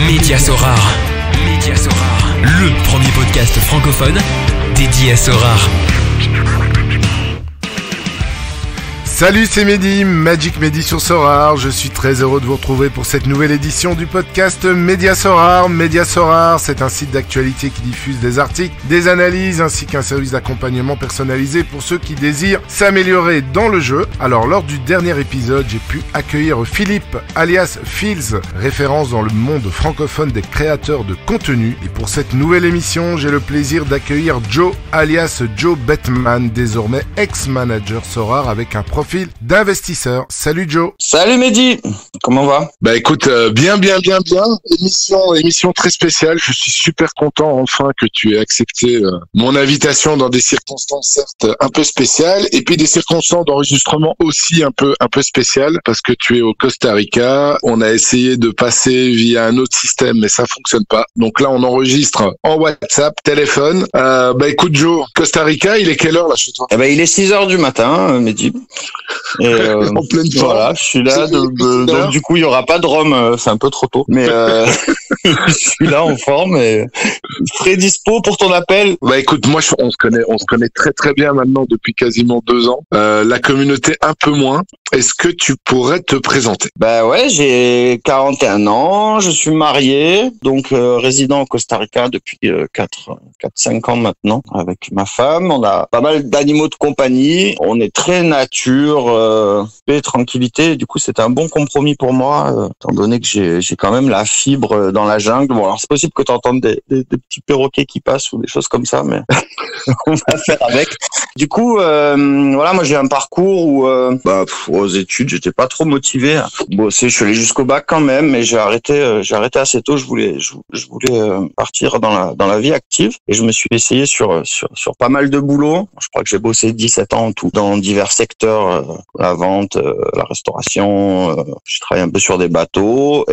Média Sorare. Média Sorare. Le premier podcast francophone dédié à Sorare. Salut, c'est Mehdi, Magic Mehdi sur Sorare. Je suis très heureux de vous retrouver pour cette nouvelle édition du podcast Média Sorare. Média Sorare, c'est un site d'actualité qui diffuse des articles, des analyses ainsi qu'un service d'accompagnement personnalisé pour ceux qui désirent s'améliorer dans le jeu. Alors, lors du dernier épisode, j'ai pu accueillir Philippe, alias Phils, référence dans le monde francophone des créateurs de contenu. Et pour cette nouvelle émission, j'ai le plaisir d'accueillir Joe, alias Joe Bettman, désormais ex-manager Sorare avec un profil d'investisseur. Salut Joe. Salut Mehdi, comment va? Bah écoute, bien. Émission très spéciale. Je suis super content enfin que tu aies accepté mon invitation dans des circonstances certes un peu spéciales et puis des circonstances d'enregistrement aussi un peu spéciales parce que tu es au Costa Rica. On a essayé de passer via un autre système mais ça fonctionne pas. Donc là on enregistre en WhatsApp, téléphone. Bah écoute Joe, Costa Rica, il est quelle heure là chez toi? Eh ben il est 6h du matin, Mehdi. Et en pleine forme. Voilà, je suis là, donc du coup il y aura pas de rhum, c'est un peu trop tôt, mais je suis là en forme et très dispo pour ton appel. Bah écoute, moi on se connaît très bien maintenant depuis quasiment 2 ans. La communauté un peu moins. Est-ce que tu pourrais te présenter? Bah ouais, j'ai 41 ans, je suis marié, donc résident au Costa Rica depuis 4-5 ans maintenant avec ma femme. On a pas mal d'animaux de compagnie, on est très nature, paix, tranquillité. Du coup, c'était un bon compromis pour moi, étant donné que j'ai quand même la fibre dans la jungle. Bon, alors c'est possible que tu entendes des petits perroquets qui passent ou des choses comme ça, mais on va faire avec. Du coup, voilà, moi j'ai un parcours où, aux études, j'étais pas trop motivé à bosser. Je suis allé jusqu'au bac quand même, mais j'ai arrêté assez tôt. Je voulais partir dans la vie active et je me suis essayé sur pas mal de boulot. Je crois que j'ai bossé 17 ans en tout dans divers secteurs, la vente, la restauration. J'ai travaillé un peu sur des bateaux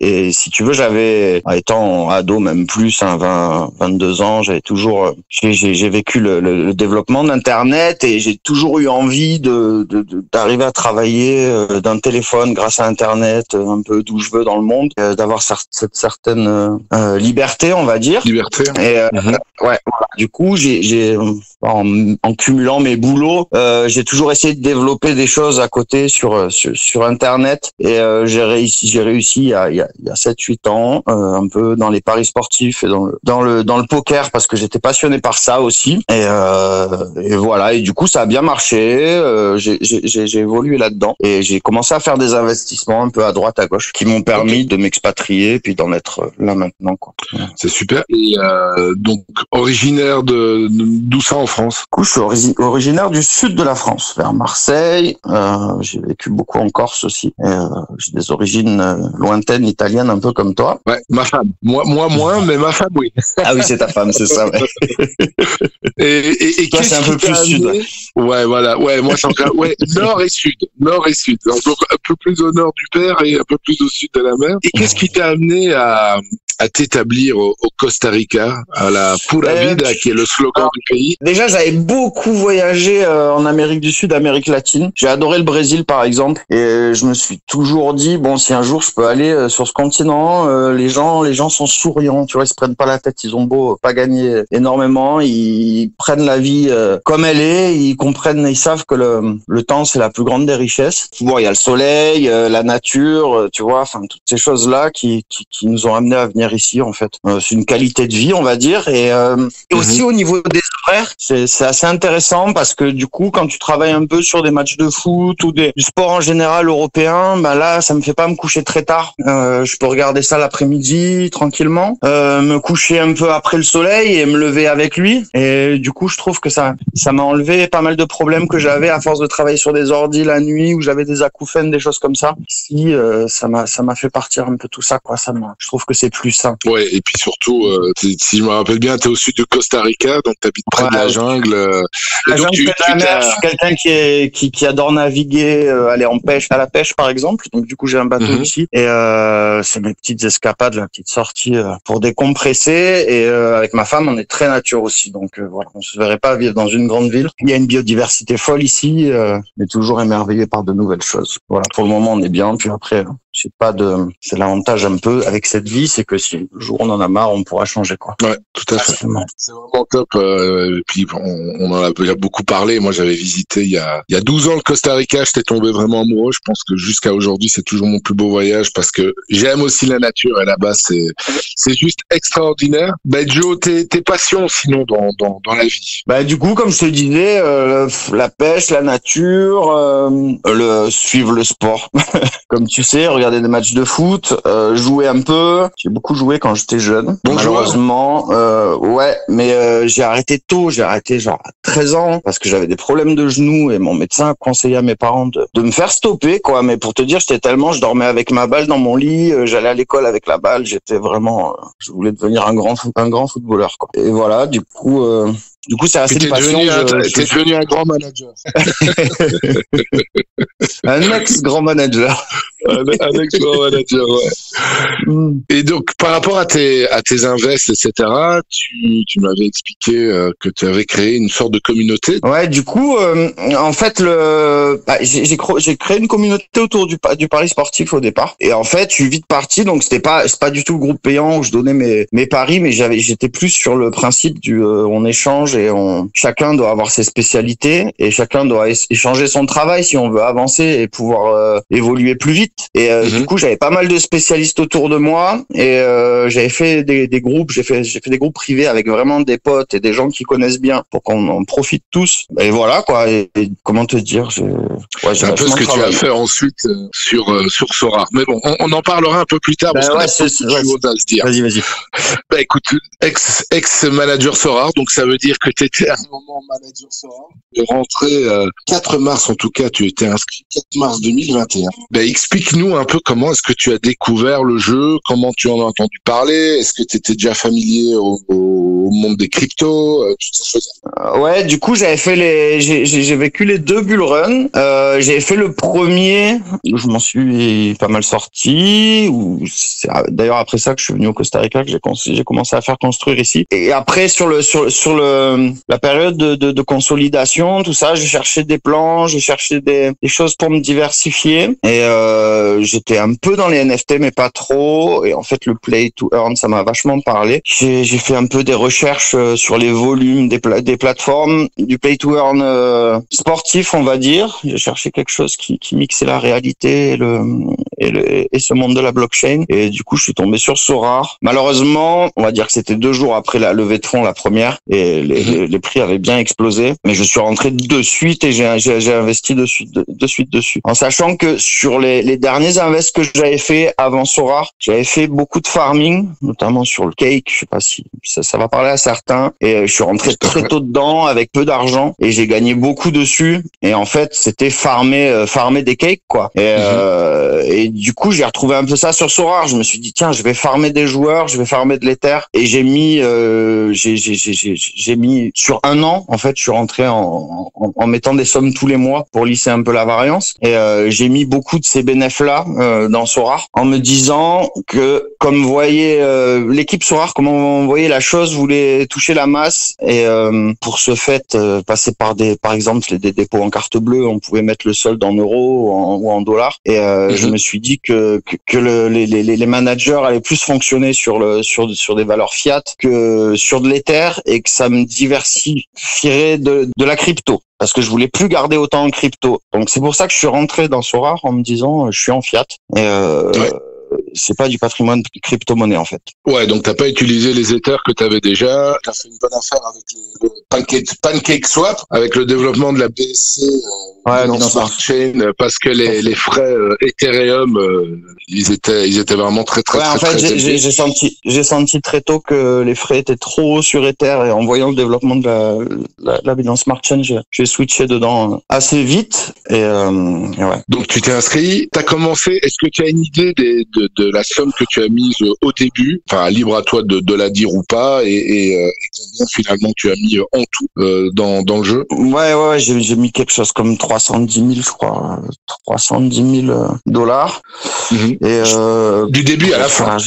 et si tu veux, j'avais, étant ado, même plus, 22 ans, j'avais toujours, j'ai vécu le développement d'Internet et j'ai toujours eu envie d'arriver à travailler d'un téléphone grâce à Internet, un peu d'où je veux dans le monde, d'avoir cette certaine liberté, on va dire. Liberté. Et ouais, voilà. Du coup, en cumulant mes boulots, j'ai toujours essayé de développer des choses à côté sur Internet et j'ai réussi il y a 7-8 ans, un peu dans les paris sportifs et dans le poker parce que j'étais passionné par ça aussi et voilà, et du coup ça a bien marché, j'ai évolué là-dedans et j'ai commencé à faire des investissements un peu à droite à gauche qui m'ont permis de m'expatrier et puis d'en être là maintenant quoi. C'est super. Et donc originaire d'où ça en France? Du coup, je suis originaire du sud de la France, vers Marseille. J'ai vécu beaucoup en Corse aussi. J'ai des origines lointaines italiennes, un peu comme toi. Ouais, ma femme. Moi moins, mais ma femme, oui. Ah oui, c'est ta femme, c'est ça. Ouais. Et toi, c'est un peu plus sud. Ouais, voilà. Ouais, moi, c'est encore, ouais, nord et sud. Donc, un peu plus au nord du père et un peu plus au sud de la mer. Et qu'est-ce qui t'a amené à t'établir au Costa Rica, à la Pura Vida, qui est le slogan du pays? Déjà, j'avais beaucoup voyagé en Amérique du Sud, Amérique latine. J'ai adoré le Brésil, par exemple. Et je me suis toujours dit, bon, si un jour je peux aller sur ce continent, les gens sont souriants, tu vois, ils se prennent pas la tête, ils ont beau pas gagner énormément, ils prennent la vie comme elle est, ils savent que le temps, c'est la plus grande des richesses. Bon, il y a le soleil, la nature, tu vois, enfin, toutes ces choses-là qui nous ont amenés à venir ici en fait. C'est une qualité de vie on va dire et aussi au niveau des horaires c'est assez intéressant parce que du coup quand tu travailles un peu sur des matchs de foot ou du sport en général européen, ben là ça me fait pas me coucher très tard. Je peux regarder ça l'après-midi tranquillement, me coucher un peu après le soleil et me lever avec lui et du coup je trouve que ça m'a enlevé pas mal de problèmes que j'avais à force de travailler sur des ordis la nuit où j'avais des acouphènes, des choses comme ça. Si ça m'a fait partir un peu tout ça quoi, je trouve que c'est plus ça. Ouais, et puis surtout, si je me rappelle bien, t'es au sud du Costa Rica, donc t'habites près de la jungle. La jungle, près de la mer. Je suis quelqu'un qui adore naviguer, aller à la pêche par exemple. Donc du coup, j'ai un bateau ici et c'est mes petites escapades, la petite sortie pour décompresser. Et avec ma femme, on est très nature aussi. Donc voilà, on se verrait pas vivre dans une grande ville. Il y a une biodiversité folle ici, mais toujours émerveillé par de nouvelles choses. Voilà, pour le moment, on est bien. Puis après, c'est l'avantage un peu avec cette vie, c'est que si le jour on en a marre, on pourra changer, quoi. Ouais, tout à fait. C'est vraiment top. Puis on en a déjà beaucoup parlé. Moi, j'avais visité il y a 12 ans le Costa Rica. J'étais tombé vraiment amoureux. Je pense que jusqu'à aujourd'hui, c'est toujours mon plus beau voyage parce que j'aime aussi la nature et là-bas, c'est juste extraordinaire. Joe, tes passions sinon dans la vie. Du coup, comme je te disais, la pêche, la nature, suivre le sport. Comme tu sais, regarder des matchs de foot, jouer un peu. J'ai beaucoup joué quand j'étais jeune. Bon malheureusement, ouais, mais j'ai arrêté tôt. J'ai arrêté genre à 13 ans parce que j'avais des problèmes de genoux et mon médecin a conseillé à mes parents de me faire stopper, quoi. Mais pour te dire, je dormais avec ma balle dans mon lit, j'allais à l'école avec la balle. J'étais vraiment, je voulais devenir un grand footballeur, quoi. Et voilà, du coup, c'est assez une passion. T'es devenu un grand manager. Un ex-grand manager. Un ex-grand manager, ouais. Et donc, par rapport à tes invests, etc., tu m'avais expliqué que tu avais créé une sorte de communauté. Ouais, du coup, en fait, j'ai créé une communauté autour du pari sportif au départ. Et en fait, je suis vite parti, donc c'est pas du tout le groupe payant où je donnais mes paris, mais j'étais plus sur le principe on échange et chacun doit avoir ses spécialités et chacun doit échanger son travail si on veut avancer et pouvoir évoluer plus vite. Et du coup, j'avais pas mal de spécialistes autour de moi et j'avais fait des groupes, j'ai fait des groupes privés avec vraiment des potes et des gens qui connaissent bien pour qu'on en profite tous. Et voilà, quoi. Et comment te dire, c'est un peu ce que tu as fait ensuite sur Sorare. Mais bon, on en parlera un peu plus tard parce qu'on a beaucoup de choses à se dire. Vas-y. Écoute, ex-manager Sorare, donc ça veut dire que tu étais à un moment manager Sorare. De rentrée 4 mars, en tout cas, tu étais inscrit 4 mars 2021. Explique-nous un peu comment est-ce que tu as découvert le jeu, comment tu en as entendu parler, est-ce que tu étais déjà familier au monde des cryptos, toutes ces choses. Ouais, du coup, j'ai vécu les 2 bull runs. J'ai fait le premier, je m'en suis pas mal sorti. C'est d'ailleurs après ça que je suis venu au Costa Rica, que j'ai commencé à faire construire ici. Et après, sur la période de consolidation, tout ça, j'ai cherché des plans, j'ai cherché des choses pour me diversifier. Et j'étais un peu dans les NFT, mais pas trop. Et en fait, le play to earn, ça m'a vachement parlé. J'ai fait un peu des recherches sur les volumes des plateformes, du play to earn sportif, on va dire. J'ai cherché quelque chose qui mixait la réalité et ce monde de la blockchain. Et du coup, je suis tombé sur Sorare. Malheureusement, on va dire que c'était 2 jours après la levée de fonds, la première, et les prix avaient bien explosé. Mais je suis rentré de suite et j'ai investi de suite dessus. En sachant que sur les derniers invests que j'avais fait avant Sorare, j'avais fait beaucoup de farming, notamment sur le cake. Je sais pas si ça va parler à certains. Et je suis rentré très tôt dedans avec peu d'argent et j'ai gagné beaucoup dessus. Et en fait, c'était farmer des cakes, quoi. Et du coup, j'ai retrouvé un peu ça sur Sorare. Je me suis dit, tiens, je vais farmer des joueurs, je vais farmer de l'Ether. Et j'ai mis sur 1 an, en fait, je suis rentré en mettant des sommes tous les mois pour lisser un peu la variance. Et j'ai mis beaucoup de ces bénéfices-là dans Sorare en me disant que, comme voyait l'équipe Sorare, comment on voyait la chose, voulait toucher la masse. Et pour ce fait, passer par exemple, des dépôts en carte bleue, on pouvait mettre le solde en euros ou en dollars. Et je me suis dit que les managers allaient plus fonctionner sur des valeurs fiat que sur de l'Ether et que ça me diversifierait de la crypto. Parce que je voulais plus garder autant en crypto. Donc c'est pour ça que je suis rentré dans Sorare en me disant je suis en fiat. Et c'est pas du patrimoine crypto-monnaie en fait. Ouais, donc t'as pas utilisé les Ethers que t'avais déjà. T'as fait une bonne affaire avec le Pancake Swap, avec le développement de la BSC dans Smart Chain, parce que les frais Ethereum, ils étaient vraiment très en fait, j'ai senti très tôt que les frais étaient trop hauts sur Ether et en voyant le développement de la Binance Smart Chain, j'ai switché dedans assez vite et ouais. Donc tu t'es inscrit, t'as commencé. Est-ce que tu as une idée de de la somme que tu as mise au début, enfin libre à toi de la dire ou pas, et combien finalement tu as mis en tout dans le jeu. Ouais, j'ai mis quelque chose comme 310 000, je crois, 310 000 dollars. Et du début à la fin.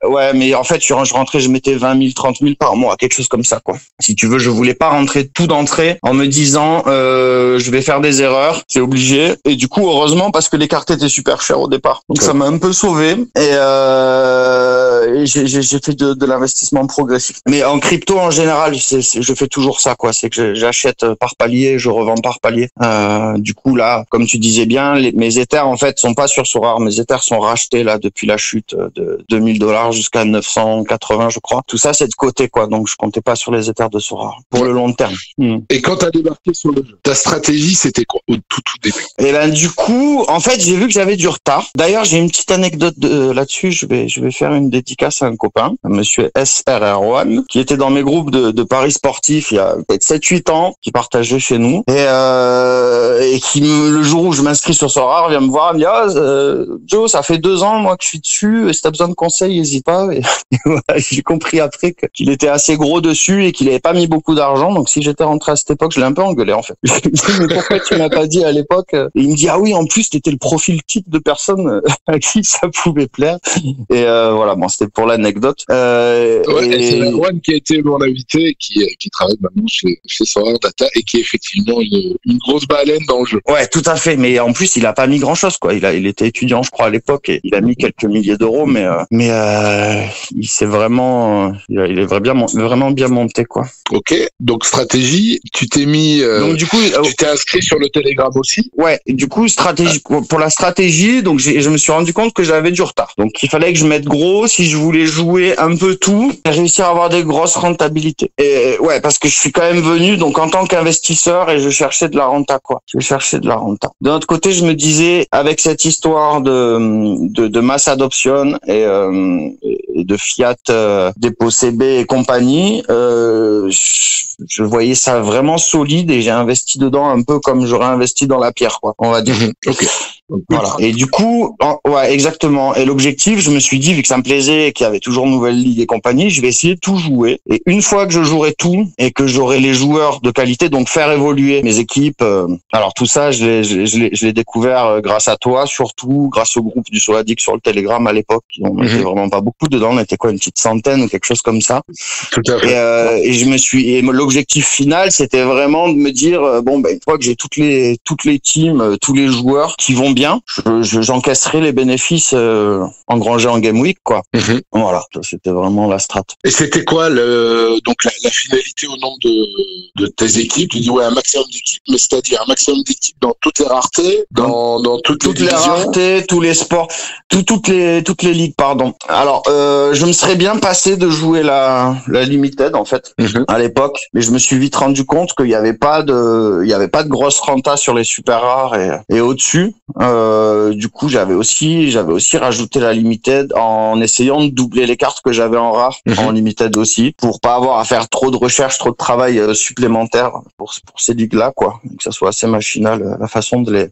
Ouais, mais en fait, je rentrais, je mettais 20 000, 30 000 par mois, quelque chose comme ça, quoi. Si tu veux, je voulais pas rentrer tout d'entrée en me disant je vais faire des erreurs, c'est obligé. Et du coup, heureusement, parce que les cartes étaient super chères au départ, donc ça m'a un peu sauvé. Et j'ai fait de l'investissement progressif. Mais en crypto en général, je fais toujours ça, quoi. C'est que j'achète par palier, je revends par palier. Du coup là, comme tu disais bien, mes Ethers en fait sont pas sur Sorare. Mes Ethers sont rachetés là depuis la chute de $2000 jusqu'à 980, je crois. Tout ça c'est de côté, quoi. Donc je comptais pas sur les Ethers de Sorare pour le long terme. Et quand t'as débarqué sur le jeu, ta stratégie c'était quoi au tout début? Et ben du coup, en fait, j'ai vu que j'avais du retard. D'ailleurs, j'ai une petite anecdote là-dessus. Je vais faire une dédicace à un copain, monsieur SRR1, qui était dans mes groupes de paris sportifs il y a peut-être 7-8 ans, qui partageait chez nous, et qui le jour où je m'inscris sur Sorare vient me voir, il me dit Joe, ça fait 2 ans moi que je suis dessus, et si t'as besoin de conseils, n'hésite pas. Et voilà, j'ai compris après qu'il était assez gros dessus et qu'il avait pas mis beaucoup d'argent. Donc si j'étais rentré à cette époque, je l'ai un peu engueulé en fait. Je lui ai dit, mais pourquoi tu m'as pas dit à l'époque? Et il me dit ah oui, en plus t'étais le profil type de personne à qui ça pouvait plaire. Et voilà, bon, c'était pour l'anecdote. C'est Erwan qui a été mon invité, qui travaille maintenant chez Sorare Data et qui est effectivement une grosse baleine dans le jeu. Ouais, tout à fait. Mais en plus, il a pas mis grand chose, quoi. Il était étudiant, je crois, à l'époque, et il a mis quelques milliers d'euros, mais il s'est vraiment, il est vraiment bien monté, quoi. Ok. Donc stratégie, tu t'es mis. Donc du coup, tu t'es inscrit sur le Telegram aussi. Ouais. Et du coup, pour la stratégie, donc je me suis rendu compte que j'avais du retard. Donc il fallait que je mette gros si je voulais jouer un peu tout et réussir à avoir des grosses rentabilités. Et ouais, parce que je suis quand même venu donc en tant qu'investisseur et je cherchais de la renta, quoi. Je cherchais de la renta. D'un autre côté, je me disais avec cette histoire de mass adoption et de fiat dépôt CB et compagnie, je voyais ça vraiment solide et j'ai investi dedans un peu comme j'aurais investi dans la pierre, quoi, on va dire. Ok. Voilà. Et du coup, ouais, exactement. Et l'objectif, je me suis dit, vu que ça me plaisait et qu'il y avait toujours Nouvelle Ligue et compagnie, je vais essayer de tout jouer. Et une fois que je jouerai tout et que j'aurai les joueurs de qualité, donc faire évoluer mes équipes. Alors tout ça, je l'ai découvert grâce à toi, surtout grâce au groupe du Soladic sur le Telegram à l'époque. On n'était vraiment pas beaucoup dedans. On était quoi, une petite centaine ou quelque chose comme ça. Tout à fait. Et l'objectif final, c'était vraiment de me dire, bon, ben, une fois que j'ai toutes les teams, tous les joueurs qui vont bien, j'encaisserai les bénéfices engrangés en Game Week, quoi. Voilà, c'était vraiment la strat. Et c'était quoi donc la finalité au nombre de tes équipes? Tu dis ouais, un maximum d'équipes, mais c'est-à-dire un maximum d'équipes dans toutes les raretés, dans toutes les raretés, tous les sports, toutes les ligues, pardon. Alors, je me serais bien passé de jouer la limited en fait à l'époque, mais je me suis vite rendu compte qu'il y avait pas de grosse renta sur les super rares et au-dessus. Du coup, j'avais aussi rajouté la limited en essayant de doubler les cartes que j'avais en rare en limited aussi, pour pas avoir à faire trop de recherche, trop de travail supplémentaire pour ces ligues là, quoi, que ça soit assez machinal la façon de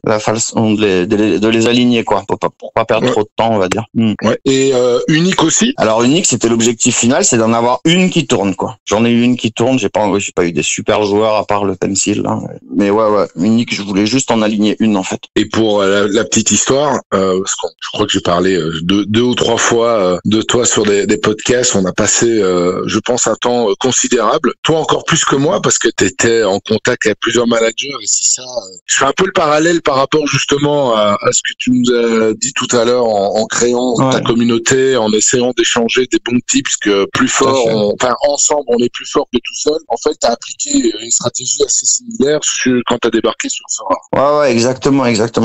les aligner, quoi, pour pas perdre trop de temps, on va dire. Ouais. Et unique aussi. Alors unique, c'était l'objectif final, c'est d'en avoir une qui tourne, quoi. J'en ai eu une qui tourne, j'ai pas eu des super joueurs à part le pencil, hein. Mais ouais, unique, je voulais juste en aligner une en fait. Et pour la petite histoire, parce que je crois que j'ai parlé 2 ou 3 fois de toi sur des podcasts, on a passé, je pense, un temps considérable. Toi encore plus que moi, parce que tu étais en contact avec plusieurs managers, et c'est ça. Je fais un peu le parallèle par rapport justement à ce que tu nous as dit tout à l'heure en créant ta communauté, en essayant d'échanger des bons tips, que plus fort, ensemble on est plus fort que tout seul. En fait, tu as appliqué une stratégie assez similaire quand tu as débarqué sur Sorare. Ouais, exactement.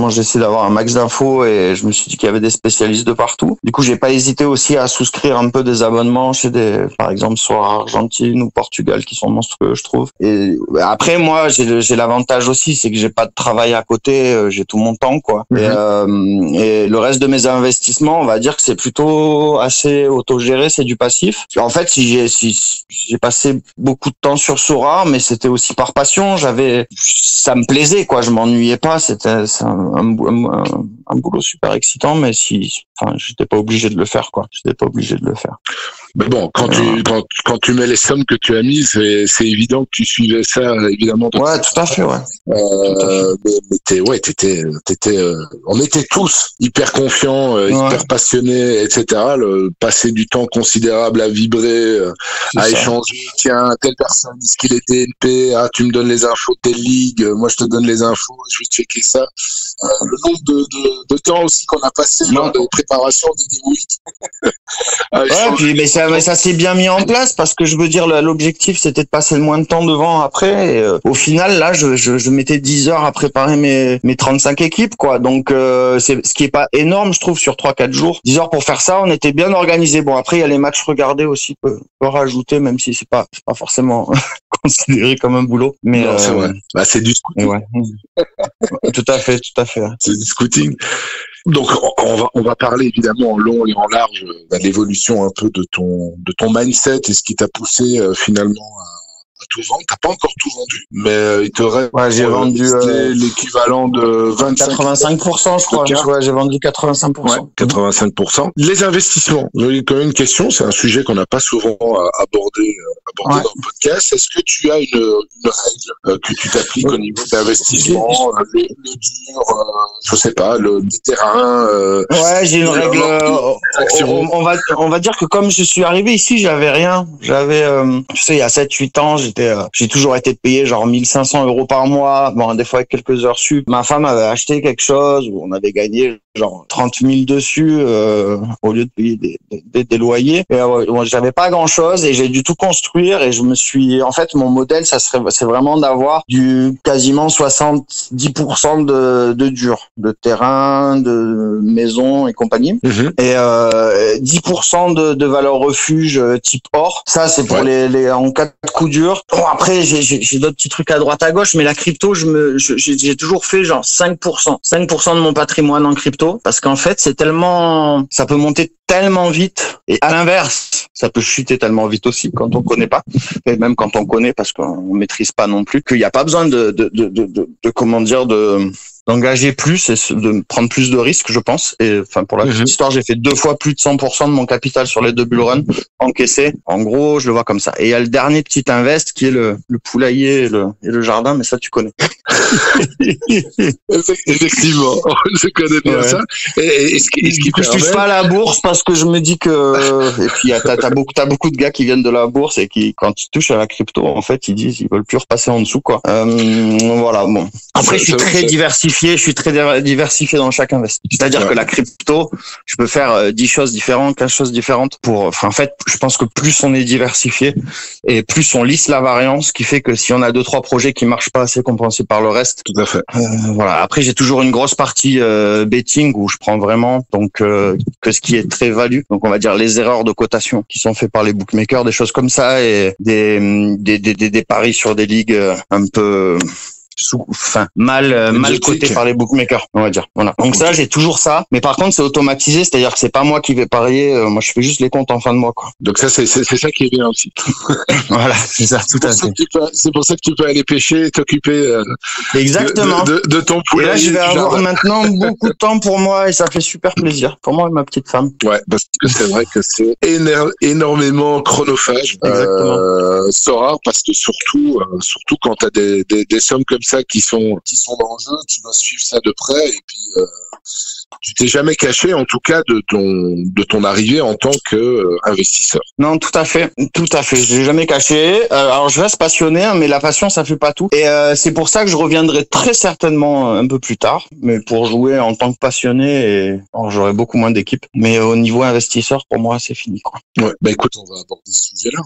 J'ai essayé d'avoir un max d'infos et je me suis dit qu'il y avait des spécialistes de partout. Du coup, j'ai pas hésité aussi à souscrire un peu des abonnements chez par exemple, soit Argentine ou Portugal, qui sont monstrueux, je trouve. Et après, moi, j'ai l'avantage aussi, c'est que j'ai pas de travail à côté, j'ai tout mon temps, quoi. Et le reste de mes investissements, on va dire que c'est plutôt assez autogéré, c'est du passif. En fait, j'ai passé beaucoup de temps sur Sorare, mais c'était aussi par passion. Ça me plaisait, quoi. Je m'ennuyais pas. C'était un un boulot super excitant, mais j'étais pas obligé de le faire, quoi. Mais bon, quand tu mets les sommes que tu as mises, c'est évident que tu suivais ça, évidemment. Ouais, tout à fait, ouais. Mais on était tous hyper confiants, hyper passionnés, etc. Passer du temps considérable à vibrer, échanger. Tiens, telle personne dit qu'il est DNP. Ah, tu me donnes les infos de telle ligue. Moi, je te donne les infos. Je vais checker ça. Le nombre de temps aussi qu'on a passé lors de préparation des Game Week. Mais ça s'est bien mis en place parce que je veux dire, l'objectif c'était de passer le moins de temps devant après. Et, au final, là, je mettais 10 heures à préparer mes 35 équipes, quoi. Donc, c'est ce qui est pas énorme, je trouve, sur 3-4 jours. 10 heures pour faire ça, on était bien organisé. Bon, après, il y a les matchs regardés aussi, peut rajouter, même si c'est pas forcément considéré comme un boulot. Mais non, c'est vrai. C'est du scouting. Ouais. Tout à fait. C'est du scouting. Donc on va parler évidemment en long et en large de l'évolution un peu de ton mindset et ce qui t'a poussé finalement à tout vendre. T'as pas encore tout vendu, mais il te reste j'ai vendu l'équivalent de 85%, je crois. Ouais, j'ai vendu 85%. Ouais, 85%. Les investissements. J'ai quand même une question. C'est un sujet qu'on n'a pas souvent abordé dans le podcast. Est-ce que tu as une règle que tu t'appliques au niveau d'investissement, le dur, je sais pas, le terrain. Ouais, j'ai une règle. On va dire que comme je suis arrivé ici, j'avais rien. J'avais, tu sais, il y a 7-8 ans, j'ai toujours été payé genre 1500 € par mois. Bon, des fois avec quelques heures sup. Ma femme avait acheté quelque chose où on avait gagné genre 30 000 dessus au lieu de payer des loyers. Et j'avais pas grand chose et j'ai dû tout construire et en fait mon modèle c'est vraiment d'avoir du quasiment 70% de dur, de terrain, de maison et compagnie. Et 10% de valeur refuge type or. Ça c'est pour les en cas de coup dur. Bon, après j'ai d'autres petits trucs à droite à gauche, mais la crypto j'ai toujours fait genre 5% de mon patrimoine en crypto. Parce qu'en fait, ça peut monter tellement vite. Et à l'inverse, ça peut chuter tellement vite aussi quand on connaît pas. Et même quand on connaît, parce qu'on maîtrise pas non plus, qu'il n'y a pas besoin d'engager plus et de prendre plus de risques, je pense. Et enfin, pour la petite histoire, j'ai fait 2 fois plus de 100% de mon capital sur les 2 bull runs encaissés. En gros, je le vois comme ça. Et il y a le dernier petit invest qui est le poulailler et le jardin, mais ça, tu connais. Effectivement, je connais bien ça. Et ce qui je touche pas à la bourse parce que je me dis que et puis t'as beaucoup de gars qui viennent de la bourse et qui quand ils touchent à la crypto, en fait, ils veulent plus repasser en dessous, quoi. Voilà, bon. Après, je suis très diversifié dans chaque investissement. C'est-à-dire que la crypto, je peux faire 10 choses différentes, 15 choses différentes en fait, je pense que plus on est diversifié et plus on lisse la variance, qui fait que si on a 2-3 projets qui marchent pas, c'est compensé par le reste. Tout à fait. Voilà. Après, j'ai toujours une grosse partie betting où je prends vraiment que ce qui est très value. Donc, on va dire les erreurs de cotation qui sont faites par les bookmakers, des choses comme ça, et des paris sur des ligues un peu mal coté par les bookmakers, on va dire. Voilà. Donc ça, j'ai toujours ça. Mais par contre, c'est automatisé, c'est-à-dire que c'est pas moi qui vais parier. Moi, je fais juste les comptes en fin de mois, quoi. Donc ça, c'est ça qui est bien aussi. Voilà, c'est ça, tout à fait. C'est pour ça que tu peux aller pêcher et t'occuper exactement de ton poulet. Et là, je vais avoir maintenant beaucoup de temps pour moi et ça fait super plaisir pour moi et ma petite femme. Ouais, parce que c'est vrai que c'est énormément chronophage. Sorare, parce que surtout quand t'as des sommes comme ça qui sont dans le jeu, tu dois suivre ça de près et puis tu t'es jamais caché, en tout cas, de ton arrivée en tant qu'investisseur. Non, tout à fait. J'ai jamais caché. Alors, je reste passionné, hein, mais la passion, ça fait pas tout. Et c'est pour ça que je reviendrai très certainement un peu plus tard, mais pour jouer en tant que passionné. Alors, j'aurai beaucoup moins d'équipe. Mais au niveau investisseur, pour moi, c'est fini, quoi. Ouais. Bah écoute, on va aborder ce sujet-là.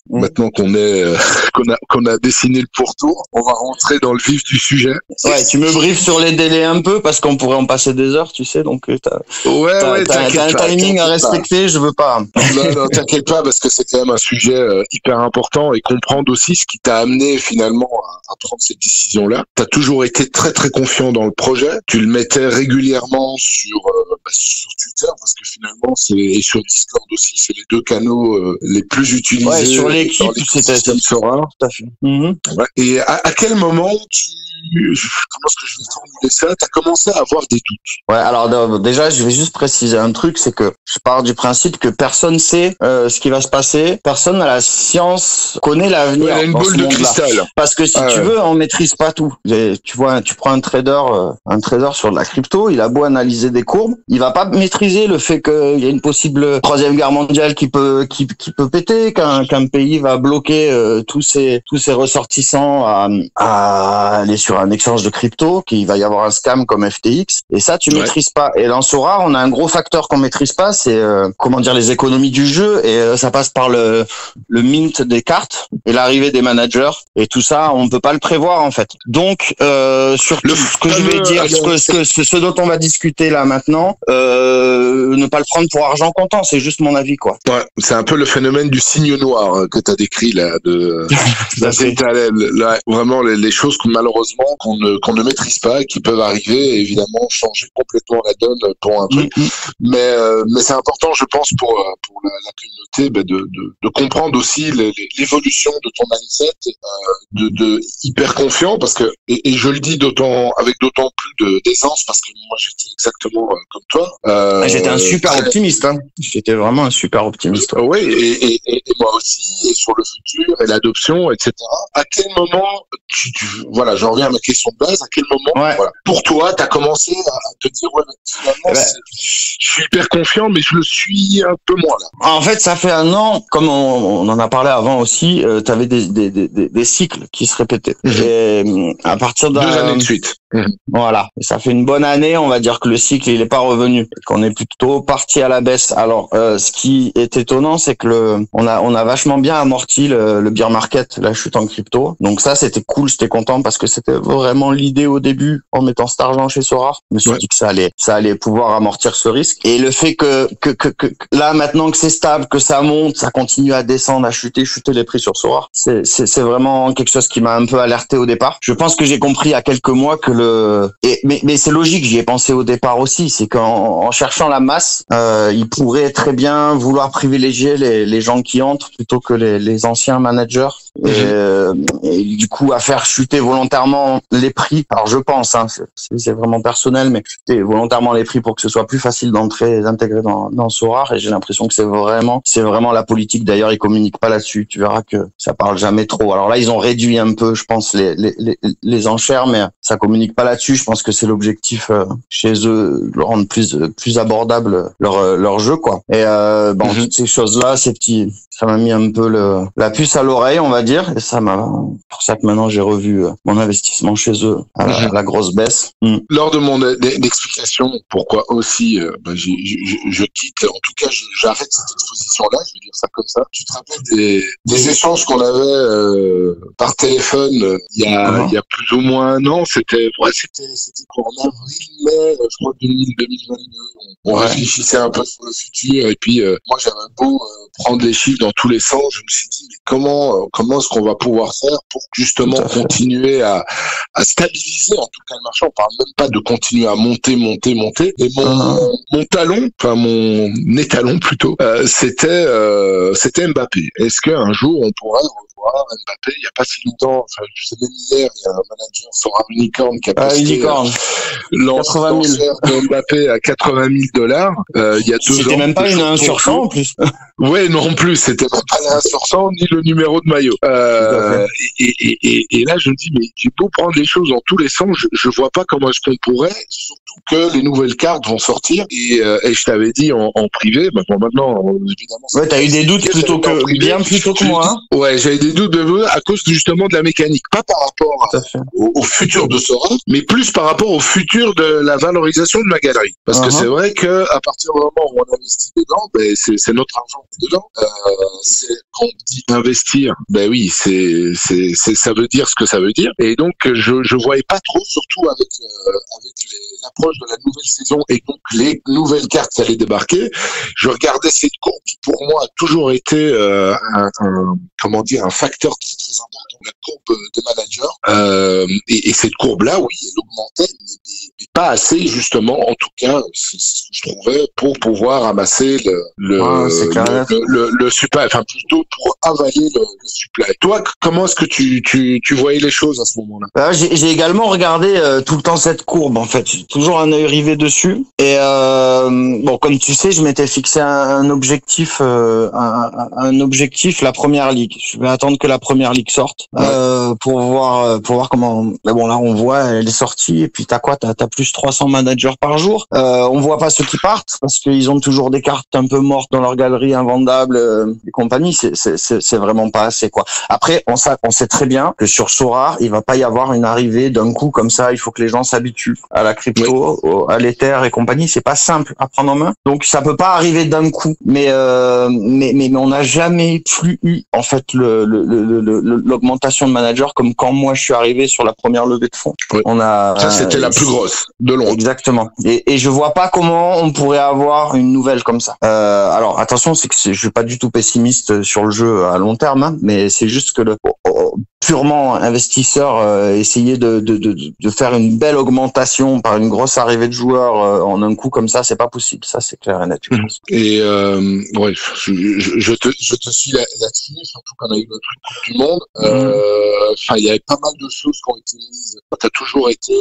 Maintenant qu'on a dessiné le pourtour, on va rentrer dans le vif du sujet. Ouais, tu me briefes sur les délais un peu parce qu'on pourrait en passer des heures, tu sais, donc t'as un timing à respecter, je veux pas. Non, t'inquiète pas, parce que c'est quand même un sujet hyper important et comprendre aussi ce qui t'a amené finalement à prendre cette décision-là. T'as toujours été très très confiant dans le projet. Tu le mettais régulièrement sur Twitter parce que finalement et sur Discord aussi, c'est les 2 canaux les plus utilisés. Ouais, sur l'équipe, c'était Sora. tout à fait. Ouais. Et à quel moment comment est-ce que je vais formuler ça? T'as commencé à avoir des doutes. Ouais, alors déjà, je vais juste préciser un truc, c'est que je pars du principe que personne sait ce qui va se passer, personne à la science connaît l'avenir. Ouais, il y a une boule de cristal. Parce que si tu veux, on maîtrise pas tout. Tu vois, tu prends un trader sur de la crypto, il a beau analyser des courbes, il va pas maîtriser le fait qu'il y a une possible troisième guerre mondiale qui peut péter, qu'un pays va bloquer tous ses ressortissants à aller sur un échange de crypto, qu'il va y avoir un scam comme FTX, et ça tu maîtrises pas. Et dans Sora, on a un gros facteur qu'on maîtrise pas, c'est les économies du jeu, et ça passe par le mint des cartes et l'arrivée des managers, et tout ça on peut pas le prévoir en fait. Donc surtout ce que je vais dire, ce dont on va discuter là maintenant, ne pas le prendre pour argent comptant, c'est juste mon avis quoi. Ouais, c'est un peu le phénomène du signe noir que t'as décrit là, vraiment les choses que malheureusement qu'on ne maîtrise pas et qui peuvent arriver et évidemment changer complètement la donne pour un truc. Mais c'est important, je pense, pour la communauté, de comprendre aussi l'évolution de ton mindset, de hyper confiant, parce que et je le dis avec d'autant plus d'aisance parce que moi j'étais exactement comme toi. J'étais un super optimiste, hein. J'étais vraiment un super optimiste. Oui, et moi aussi, et sur le futur et l'adoption, etc. À quel moment voilà, j'en reviens à ma question de base. À quel moment, voilà, pour toi, t'as commencé à te dire, finalement, je suis hyper confiant, mais je le suis un peu moins là. En fait, ça fait un an, comme on en a parlé avant aussi, t'avais des cycles qui se répétaient. Et à partir d'un 2 années de suite. Voilà. Et ça fait une bonne année, on va dire que le cycle, il est pas revenu. Qu'on est plutôt parti à la baisse. Alors, ce qui est étonnant, c'est que on a vachement bien amorti le bear market, la chute en crypto. Donc ça, c'était cool, j'étais content parce que c'était vraiment l'idée au début en mettant cet argent chez Sora. Je me suis dit que ça allait pouvoir amortir ce risque. Et le fait que là, maintenant que c'est stable, que ça monte, ça continue à descendre, à chuter les prix sur Sora. C'est vraiment quelque chose qui m'a un peu alerté au départ. Je pense que j'ai compris il y a quelques mois que mais c'est logique, j'y ai pensé au départ aussi, c'est qu'en cherchant la masse, il pourrait très bien vouloir privilégier les gens qui entrent plutôt que les anciens managers. Et du coup à faire chuter volontairement les prix. Alors je pense, hein, c'est vraiment personnel, mais chuter volontairement les prix pour que ce soit plus facile d'entrer et d'intégrer dans Sora. Et j'ai l'impression que c'est vraiment la politique. D'ailleurs, ils communiquent pas là-dessus. Tu verras que ça parle jamais trop. Alors là, ils ont réduit un peu, je pense, les enchères, mais ça communique pas là-dessus. Je pense que c'est l'objectif chez eux, de rendre plus abordable leur jeu, quoi. Et toutes ces choses-là, ces petits, ça m'a mis un peu la puce à l'oreille, on va dire, et pour ça que maintenant j'ai revu mon investissement chez eux à la grosse baisse. Lors de mon explication, pourquoi aussi je quitte, en tout cas j'arrête cette exposition-là, je vais dire ça comme ça. Tu te rappelles des échanges qu'on avait par téléphone il y a plus ou moins un an, c'était en avril, mai, je crois 2022. On réfléchissait un peu sur le futur et puis moi j'avais beau prendre les chiffres dans tous les sens, je me suis dit mais comment est-ce qu'on va pouvoir faire pour justement continuer à stabiliser en tout cas le marché. On parle même pas de continuer à monter. Et mon talon, enfin mon étalon plutôt, c'était Mbappé. Est-ce qu'un jour on pourrait revoir Mbappé? Il n'y a pas si longtemps, enfin je sais même hier, il y a un manager Sora Unicorn qui a posté lanceur de Mbappé à $80,000. Il y a 2 ans. C'était même pas une 1 sur 100 en plus. Ouais, non plus, c'était même pas la 1 sur 100 ni le numéro de maillot. Et là, je me dis, mais j'ai beau prendre les choses dans tous les sens, je vois pas comment est-ce qu'on pourrait, surtout que les nouvelles cartes vont sortir. Et je t'avais dit en privé, maintenant, évidemment. Ouais, t'as eu des doutes plutôt que moi, hein. Ouais, j'avais des doutes à cause justement de la mécanique. Pas par rapport au futur de Sora, mais plus par rapport au futur de la valorisation de ma galerie. Parce que c'est vrai que à partir du moment où on investit dedans, c'est notre argent dedans. Quand on dit investir, oui, ça veut dire ce que ça veut dire. Et donc, je voyais pas trop, surtout avec l'approche de la nouvelle saison et donc les nouvelles cartes qui allaient débarquer. Je regardais cette courbe qui, pour moi, a toujours été un facteur très très important, la courbe des managers. Et cette courbe-là, oui, elle augmentait, pas assez justement, en tout cas, c'est ce que je trouvais, pour pouvoir amasser le supply, enfin plutôt pour avaler le supply. Toi, comment est-ce que tu voyais les choses à ce moment-là? J'ai également regardé tout le temps cette courbe, en fait. J'ai toujours un œil rivé dessus. Et bon, comme tu sais, je m'étais fixé un objectif, un objectif, la première ligue. Je vais attendre que la première ligue sorte pour voir comment. Mais bon, là, on voit, elle est sortie. Et puis t'as quoi? T'as plus 300 managers par jour. On voit pas ceux qui partent parce qu'ils ont toujours des cartes un peu mortes dans leur galerie invendables et compagnie. C'est vraiment pas assez, quoi. Après, on sait très bien que sur Sorare, il va pas y avoir une arrivée d'un coup comme ça. Il faut que les gens s'habituent à la crypto, à l'Ether et compagnie. C'est pas simple à prendre en main. Donc ça peut pas arriver d'un coup. Mais on n'a jamais plus eu en fait l'augmentation de managers comme quand moi je suis arrivé sur la première levée de fonds. Oui. Ça c'était la plus grosse de loin. Exactement. Et je vois pas comment on pourrait avoir une nouvelle comme ça. Alors attention, c'est que je suis pas du tout pessimiste sur le jeu à long terme, hein, mais c'est juste que purement investisseur, essayer de faire une belle augmentation par une grosse arrivée de joueurs en un coup comme ça, c'est pas possible. Ça, c'est clair et net. Et ouais, je te suis là-dessus, surtout qu'on a eu le truc Coupe du Monde. Enfin, il y avait pas mal de choses qui ont été mises. T'as toujours été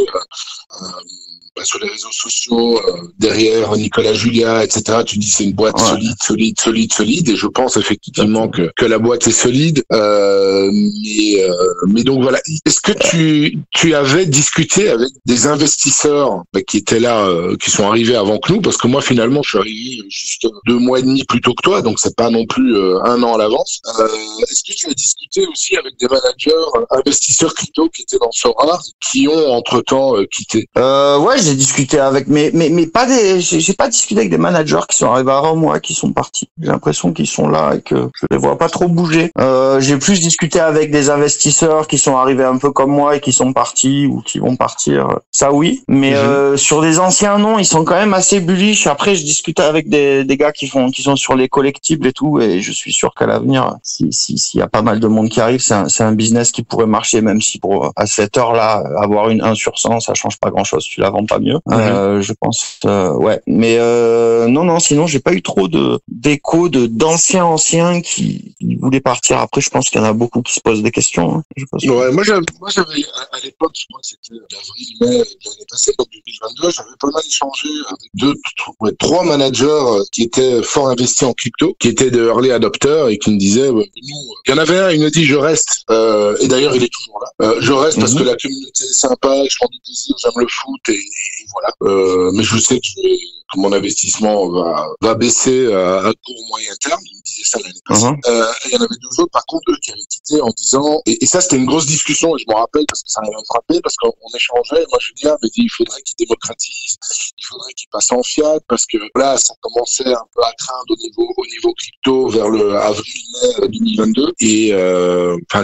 sur les réseaux sociaux, derrière Nicolas Julia, etc. Tu dis c'est une boîte solide, et je pense effectivement que la boîte est solide. Mais donc voilà. Est-ce que tu avais discuté avec des investisseurs qui étaient là, qui sont arrivés avant que nous? Parce que moi finalement je suis arrivé juste 2 mois et demi plus tôt que toi, donc c'est pas non plus 1 an à l'avance. Est-ce que tu as discuté aussi avec des managers, investisseurs crypto qui étaient dans Sorare, qui ont entre-temps quitté? Ouais, j'ai discuté avec, mais pas j'ai pas discuté avec des managers qui sont arrivés avant moi, qui sont partis. J'ai l'impression qu'ils sont là et que je les vois pas trop bouger. J'ai plus discuté avec des investisseurs qui sont arrivés un peu comme moi et qui sont partis ou qui vont partir. Ça oui, mais sur des anciens non, ils sont quand même assez bullish. Après, je discute avec des gars qui sont sur les collectibles et tout, et je suis sûr qu'à l'avenir, s'il y a pas mal de monde qui arrive, c'est un business qui pourrait marcher, même si à cette heure-là, avoir une 1 sur 100, ça change pas grand-chose. Tu la vends pas mieux. Je pense, ouais. Mais non, sinon j'ai pas eu trop d'échos d'anciens qui voulaient partir. Après, je pense qu'il y en a beaucoup qui se posent des questions. Hein. Ouais, moi j'avais à l'époque, je crois que c'était d'avril-mai de l'année passée, donc 2022, j'avais pas mal échangé avec 3 managers qui étaient fort investis en crypto, qui étaient de early adopters et qui me disaient, nous, il y en avait un, il me dit je reste, et d'ailleurs il est toujours là. Je reste parce que la communauté est sympa, je prends du plaisir, j'aime le foot et voilà. Mais je sais que mon investissement va baisser à court moyen terme. Il me disait ça l'année passée. Il y en avait 2 autres, par contre, eux qui avaient quitté en disant, et ça c'était une grosse discussion, et je m'en rappelle parce que ça m'avait frappé, parce qu'on échangeait, et moi je dis, il faudrait qu'il démocratise, il faudrait qu'il passe en fiat, parce que là, ça commençait un peu à craindre au niveau crypto vers le avril-mai 2022, et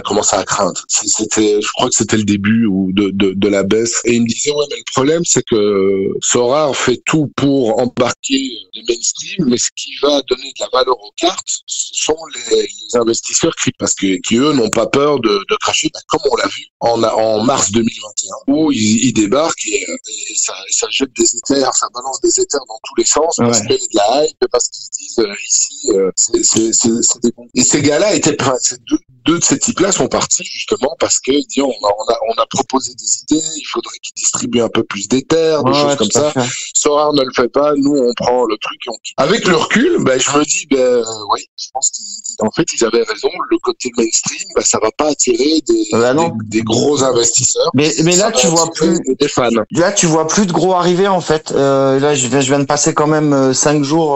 commençait à craindre. Je crois que c'était le début de la baisse, et il me disait, mais le problème c'est que Sorare fait tout pour embarquer les mainstream, mais ce qui va donner de la valeur aux cartes, ce sont les investisseurs crypto, parce que qui eux n'ont pas peur de cracher, comme on l'a vu en mars 2021, où ils débarquent et ça jette des éthers, ça balance des éthers dans tous les sens, parce qu'il y a de la hype, parce qu'ils disent ici c'est des bons. Et ces gars-là deux de ces types-là sont partis justement parce que on a proposé des idées, il faudrait qu'ils distribuent un peu plus d'éthers, des choses comme ça. Sorare ne le fait pas, nous on prend le truc et on quitte. Avec le recul, je me dis oui, je pense qu'en fait ils avaient raison, le côté mainstream, ça va pas attirer des gros investisseurs. Mais là tu vois plus des fans. Là tu vois plus de gros arriver en fait. Là je viens de passer quand même 5 jours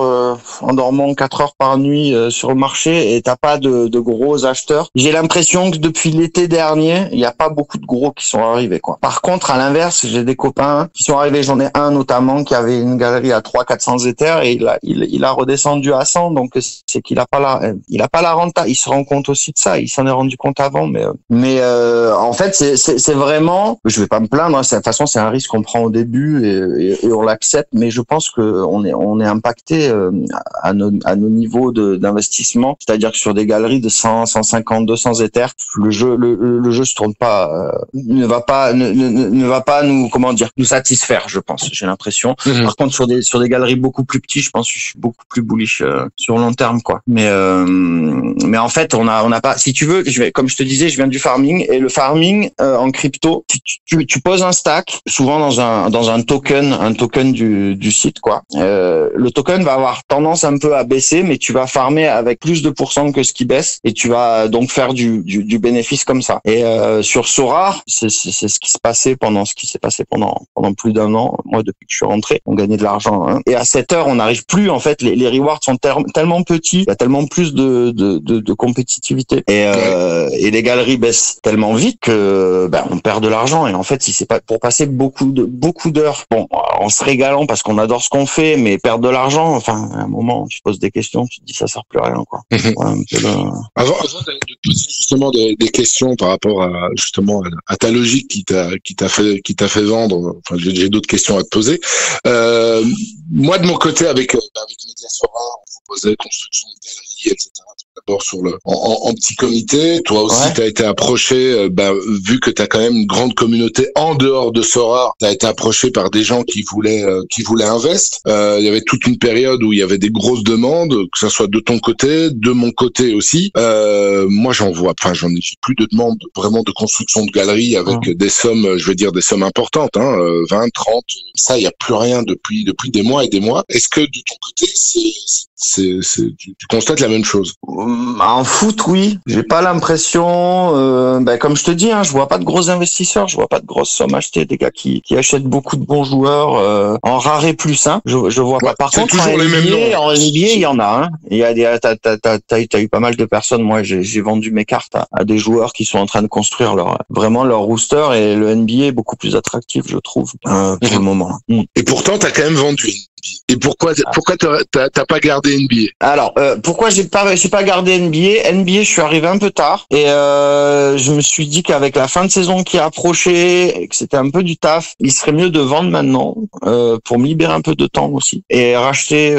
en dormant 4 heures par nuit sur le marché, et t'as pas de gros acheteurs. J'ai l'impression que depuis l'été dernier, il y a pas beaucoup de gros qui sont arrivés, quoi. Par contre, à l'inverse, j'ai des copains qui sont arrivés, j'en ai un notamment qui avait une galerie à 300-400 éthers et il a redescendu à 100, donc c'est qu'il a pas la renta. Il se rend compte aussi de ça, il s'en est rendu compte avant, mais en fait c'est vraiment, je vais pas me plaindre, hein, de toute façon c'est un risque qu'on prend au début et on l'accepte, mais je pense que on est impacté à nos niveaux d'investissement, c'est-à-dire que sur des galeries de 100-150 200 Ethers, le jeu se tourne pas, ne va pas nous, nous satisfaire, je pense. J'ai l'impression. Par contre, sur des galeries beaucoup plus petites, je pense que je suis beaucoup plus bullish sur long terme, quoi. Mais en fait, on a pas. Si tu veux, comme je te disais, je viens du farming, et le farming en crypto, tu poses un stack, souvent dans un token du site, quoi. Le token va avoir tendance un peu à baisser, mais tu vas farmer avec plus de pourcents que ce qui baisse, et tu vas donc faire du bénéfice comme ça. Et sur Sorare, c'est ce qui s'est passé pendant plus d'1 an. Moi, depuis que je suis rentré, on gagnait de l'argent, hein. Et à cette heure, on n'arrive plus, en fait, les rewards sont tellement petits, il y a tellement plus de compétitivité, et les galeries baissent tellement vite que on perd de l'argent. Et en fait, si c'est pas pour passer beaucoup d'heures, bon, en se régalant parce qu'on adore ce qu'on fait, mais perdre de l'argent, enfin, à un moment, tu te poses des questions, tu te dis ça sert plus à rien, quoi. Avant de poser justement des questions par rapport à ta logique qui t'a fait vendre. Enfin, j'ai d'autres questions à te poser. Moi, de mon côté, avec Media Sorare, on proposait construction de galeries, etc. D'abord en petit comité. Toi aussi, tu as été approché, vu que tu as quand même une grande communauté en dehors de Sorare, tu as été approché par des gens qui voulaient investir. Il y avait toute une période où il y avait des grosses demandes, que ça soit de ton côté, de mon côté aussi. Moi, j'en ai plus de demandes vraiment de construction de galeries avec des sommes, je veux dire des sommes importantes, 20, 30. Ça, il y a plus rien depuis des mois et des mois. Est-ce que de ton côté, tu constates la même chose? En foot, oui. J'ai pas l'impression, comme je te dis, je vois pas de gros investisseurs, je vois pas de grosses sommes achetées, des gars qui achètent beaucoup de bons joueurs, en rare plus, je vois pas. Par contre, en NBA, il y en a, Il y a t'as eu pas mal de personnes. Moi, j'ai vendu mes cartes à des joueurs qui sont en train de construire leur rooster, et le NBA est beaucoup plus attractif, je trouve, pour le moment. Et pourtant, t'as quand même vendu. Et pourquoi t'as pas gardé NBA? Alors, pourquoi j'ai pas gardé NBA? NBA, je suis arrivé un peu tard, et je me suis dit qu'avec la fin de saison qui approchait, et que c'était un peu du taf, il serait mieux de vendre maintenant, pour me libérer un peu de temps aussi, et racheter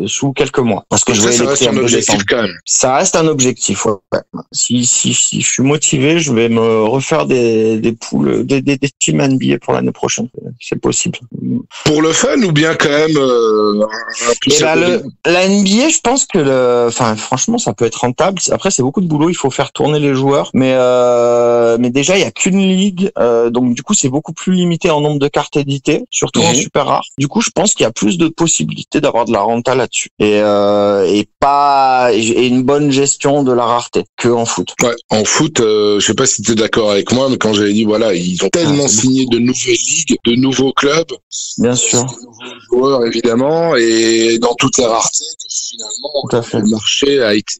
sous quelques mois. Parce que ça reste un objectif quand même. Ça reste un objectif, ouais. Si je suis motivé, je vais me refaire des poules, des teams NBA pour l'année prochaine. C'est possible. Pour le fun ou bien quand même la NBA, je pense que franchement, ça peut être rentable. Après, c'est beaucoup de boulot. Il faut faire tourner les joueurs, mais déjà, il y a qu'une ligue, donc du coup, c'est beaucoup plus limité en nombre de cartes éditées, surtout en super rare. Du coup, je pense qu'il y a plus de possibilités d'avoir de la renta là-dessus, et une bonne gestion de la rareté que en foot. Ouais, en foot, je sais pas si tu es d'accord avec moi, mais quand j'avais dit voilà, ils ont tellement signé de nouvelles ligues, de nouveaux clubs, bien sûr, de nouveaux joueurs évidemment, et dans toutes les raretés, que finalement le marché a été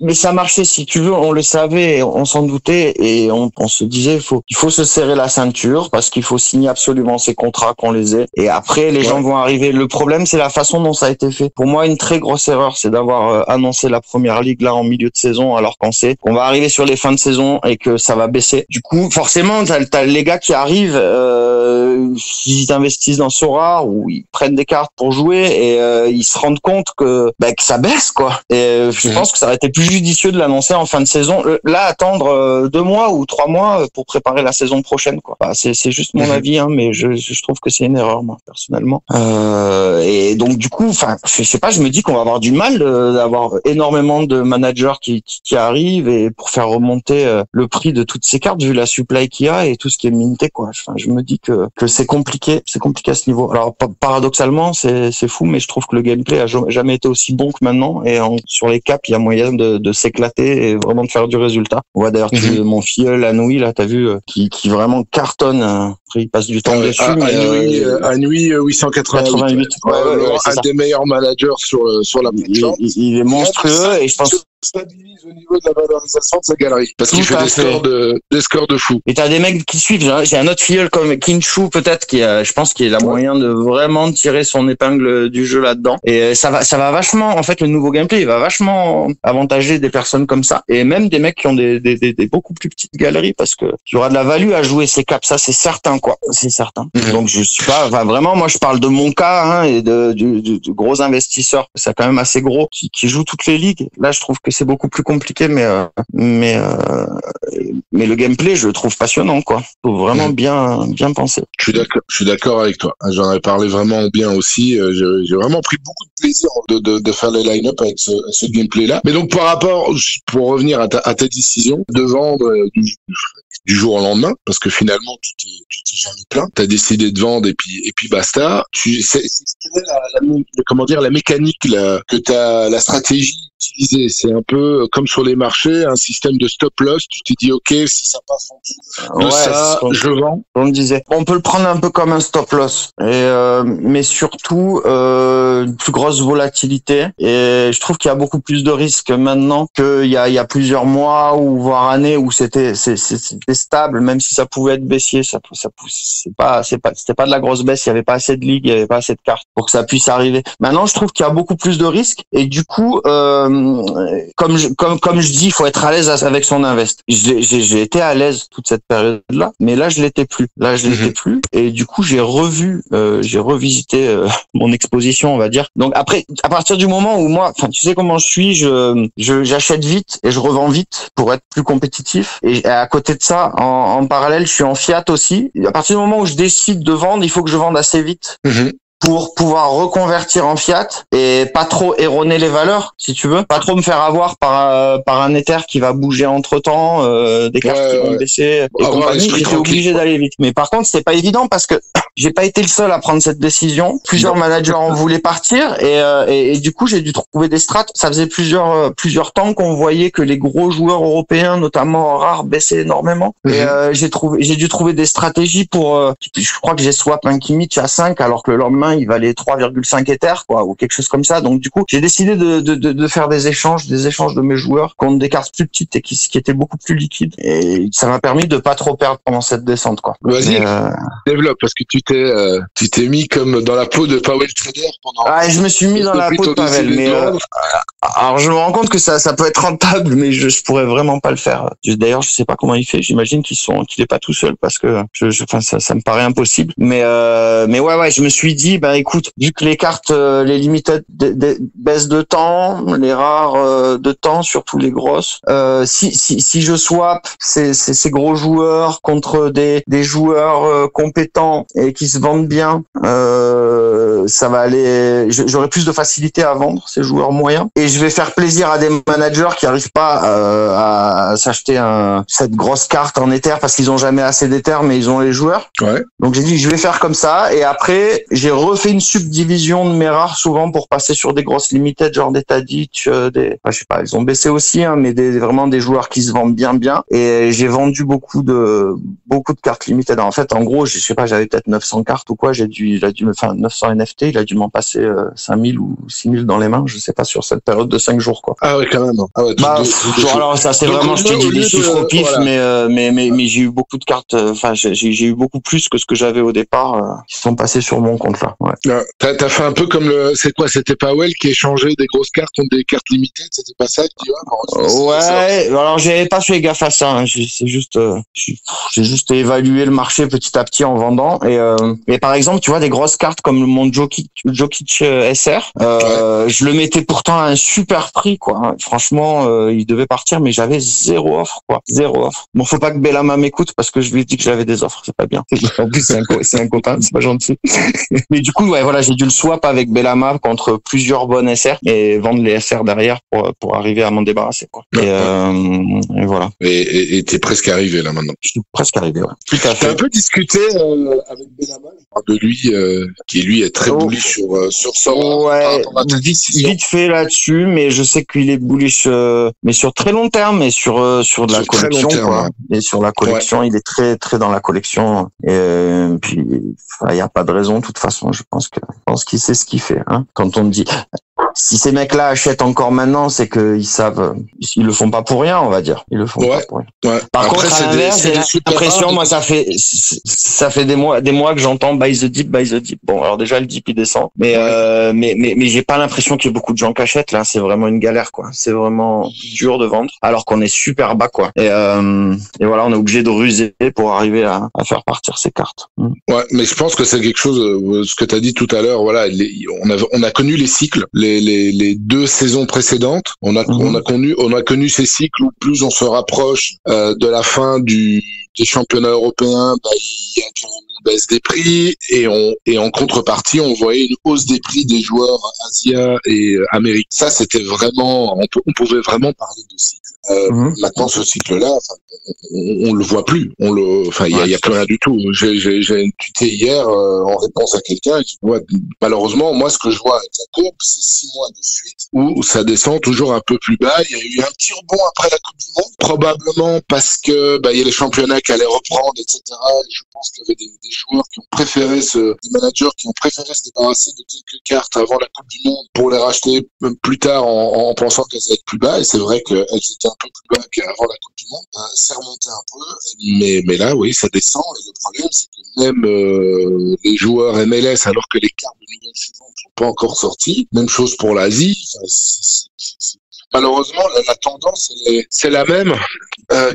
mais ça marchait, si tu veux, on le savait, on s'en doutait, et on se disait il faut se serrer la ceinture parce qu'il faut signer absolument ces contrats, qu'on les ait, et après les gens vont arriver. Le problème, c'est la façon dont ça a été fait. Pour moi, une très grosse erreur, c'est d'avoir annoncé la première ligue là en milieu de saison, alors qu'on sait qu'on va arriver sur les fins de saison et que ça va baisser. Du coup, forcément, t'as les gars qui arrivent, ils investissent dans Sorare ou ils prennent des cartes pour jouer, et ils se rendent compte que ça baisse, quoi. Et je pense que ça aurait été plus judicieux de l'annoncer en fin de saison. Là, attendre 2 mois ou 3 mois pour préparer la saison prochaine, quoi. C'est juste mon avis, mais je trouve que c'est une erreur, moi, personnellement. Et donc, du coup, je sais pas, je me dis qu'on va avoir du mal d'avoir énormément de managers qui arrivent, et pour faire remonter le prix de toutes ces cartes, vu la supply qu'il y a et tout ce qui est minté, quoi. Je me dis que c'est compliqué à ce niveau. Alors, paradoxalement, c'est fou, mais je trouve que le gameplay a jamais été aussi bon que maintenant, et sur les caps, il y a moyen de s'éclater et vraiment de faire du résultat. On voit d'ailleurs mon filleul Anoui, là, t'as vu, qui vraiment cartonne. Après, il passe du temps dessus. Anoui 888. Un des meilleurs managers sur la plateforme. Il est monstrueux, et je pense stabilise au niveau de la valorisation de sa galerie, parce qu'il fait des scores de fou. Et t'as des mecs qui suivent. J'ai un autre filleul comme Kinshu, peut-être, je pense qu'il a moyen de vraiment tirer son épingle du jeu là-dedans. Et ça va vachement, en fait, le nouveau gameplay, il va vachement avantager des personnes comme ça, et même des mecs qui ont des beaucoup plus petites galeries, parce que il y aura de la value à jouer ces caps, ça c'est certain, quoi. C'est certain. Donc je suis pas, vraiment, moi je parle de mon cas, et du gros investisseur, c'est quand même assez gros, qui joue toutes les ligues. Là, je trouve que que c'est beaucoup plus compliqué, mais le gameplay, je le trouve passionnant, quoi. Faut vraiment bien penser. Je suis d'accord avec toi. J'en ai parlé vraiment bien aussi. J'ai vraiment pris beaucoup de plaisir de faire les line-up avec ce gameplay-là. Mais donc, par rapport, pour revenir à ta décision de vendre du jour au lendemain, parce que finalement, tu t'es jamais plaint. T'as décidé de vendre et puis basta. C'est la mécanique, la stratégie utilisée. C'est un peu comme sur les marchés, un système de stop loss. Tu t'es dit, OK, si ça passe en dessous de ça, je vends. On me disait. On peut le prendre un peu comme un stop loss. Mais surtout, une plus grosse volatilité. Et je trouve qu'il y a beaucoup plus de risques maintenant qu'il y a plusieurs mois ou voire années où c'était stable, même si ça pouvait être baissier, c'était pas de la grosse baisse, il y avait pas assez de ligues, il y avait pas assez de cartes pour que ça puisse arriver. Maintenant, je trouve qu'il y a beaucoup plus de risques et du coup, comme je dis, il faut être à l'aise avec son invest. J'ai été à l'aise toute cette période-là, mais là, je l'étais plus. Et du coup, j'ai revisité mon exposition, on va dire. Donc après, à partir du moment où moi, enfin, tu sais comment je suis, j'achète vite et je revends vite pour être plus compétitif. Et à côté de ça, en parallèle, je suis en fiat aussi. À partir du moment où je décide de vendre, il faut que je vende assez vite. Pour pouvoir reconvertir en fiat et pas trop erroner les valeurs, si tu veux, pas trop me faire avoir par un Ether qui va bouger entre temps, des cartes qui vont baisser et compagnie. J'étais obligé d'aller vite. Mais par contre, c'était pas évident parce que j'ai pas été le seul à prendre cette décision. Plusieurs managers en voulaient partir et du coup, j'ai dû trouver des strates. Ça faisait plusieurs temps qu'on voyait que les gros joueurs européens, notamment rares, baissaient énormément. Et j'ai dû trouver des stratégies pour. Je crois que j'ai swap un Kimmich à 5 alors que le lendemain il valait 3,5 Ether, quoi, ou quelque chose comme ça. Donc du coup, j'ai décidé de faire des échanges de mes joueurs contre des cartes plus petites et qui étaient beaucoup plus liquides. Et ça m'a permis de pas trop perdre pendant cette descente, quoi. Vas-y, développe, parce que tu t'es mis comme dans la peau de Powell Trader pendant. Ah, je me suis mis dans la peau de Pavel, mais alors je me rends compte que ça peut être rentable, mais je pourrais vraiment pas le faire. D'ailleurs, je sais pas comment il fait. J'imagine qu'il est pas tout seul parce que ça me paraît impossible. Mais ouais, je me suis dit, ben écoute, vu que les cartes, les limited baissent de temps, les rares de temps, surtout les grosses, si je swap ces gros joueurs contre des joueurs compétents et qui se vendent bien, ça va aller. J'aurai plus de facilité à vendre ces joueurs moyens et je vais faire plaisir à des managers qui arrivent pas à s'acheter cette grosse carte en Ether parce qu'ils ont jamais assez d'Ether mais ils ont les joueurs. Ouais. Donc j'ai dit je vais faire comme ça et après j'ai refait une subdivision de mes rares souvent pour passer sur des grosses limited genre des Tadic, je sais pas, ils ont baissé aussi mais vraiment des joueurs qui se vendent bien et j'ai vendu beaucoup de cartes limited. En fait, en gros, je sais pas, j'avais peut-être 900 cartes ou quoi, 900 NFT, il a dû m'en passer 5000 ou 6000 dans les mains, je sais pas, sur cette période de 5 jours, quoi. Ah ouais, quand même. Ah ouais, alors ça c'est vraiment, je te dis des chiffres au pif, mais j'ai eu beaucoup de cartes, j'ai eu beaucoup plus que ce que j'avais au départ qui sont passés sur mon compte là. Ouais. T'as fait un peu comme c'était Powell qui échangeait des grosses cartes contre des cartes limitées, c'était pas ça? Ouais, alors j'avais pas fait gaffe à ça, hein. J'ai juste évalué le marché petit à petit en vendant et par exemple, tu vois, des grosses cartes comme mon Jokic SR, je le mettais pourtant à un super prix, quoi. Franchement, il devait partir, mais j'avais zéro offre. Bon, faut pas que Bellama m'écoute parce que je lui ai dit que j'avais des offres, c'est pas bien. En plus, c'est un copain, c'est pas gentil. Mais du coup, ouais, voilà, j'ai dû le swap avec Bellama contre plusieurs bonnes SR et vendre les SR derrière pour arriver à m'en débarrasser, quoi. Et voilà. Et t'es presque arrivé là maintenant. Je suis presque arrivé, ouais. Tout à fait. T'as un peu discuté avec Bellama de lui, qui lui est très bullish sur ça. Ouais, vite fait là-dessus, mais je sais qu'il est bullish, mais sur très long terme et sur de la collection, quoi. Ouais. Et sur la collection, il est très très dans la collection. Et puis il y a pas de raison, de toute façon. Je pense qu'il sait ce qu'il fait, hein. Quand on me dit si ces mecs-là achètent encore maintenant, c'est qu'ils savent, ils le font pas pour rien, on va dire. Ils le font pas pour rien. Ouais. Par contre, à l'inverse, j'ai l'impression, moi, ça fait des mois que j'entends buy the dip. Bon, alors déjà, le dip, il descend. Mais j'ai pas l'impression qu'il y ait beaucoup de gens qui achètent, là. C'est vraiment une galère, quoi. C'est vraiment dur de vendre, alors qu'on est super bas, quoi. Et voilà, on est obligé de ruser pour arriver à faire partir ces cartes. Ouais, mais je pense que c'est quelque chose, ce que t'as dit tout à l'heure, voilà, on a connu les cycles, les les 2 saisons précédentes. On a connu ces cycles où plus on se rapproche de la fin des championnats européens, il y a quand même une baisse des prix et en contrepartie, on voyait une hausse des prix des joueurs asiatiques et américains. Ça, c'était vraiment, on pouvait vraiment parler de cycle. Maintenant, ce cycle-là, on le voit plus. Il y a plus rien du tout. J'ai tweeté hier en réponse à quelqu'un qui malheureusement, moi, ce que je vois avec la courbe, c'est 6 mois de suite où ça descend toujours un peu plus bas. Il y a eu un petit rebond après la Coupe du Monde, probablement parce que il y a les championnats qui allaient reprendre, etc. Et je pense qu'il y avait des joueurs qui ont préféré des managers qui ont préféré se débarrasser de quelques cartes avant la Coupe du Monde pour les racheter plus tard en pensant qu'elles allaient être plus bas. Et c'est vrai qu'elles étaient un peu plus bas qu'avant la Coupe du Monde. C'est remonté un peu, mais là, oui, ça descend. Et le problème, c'est que même les joueurs MLS, alors que les cartes de nouvelles saisons ne sont pas encore sorties, même chose pour l'Asie. Malheureusement, la tendance, c'est la même,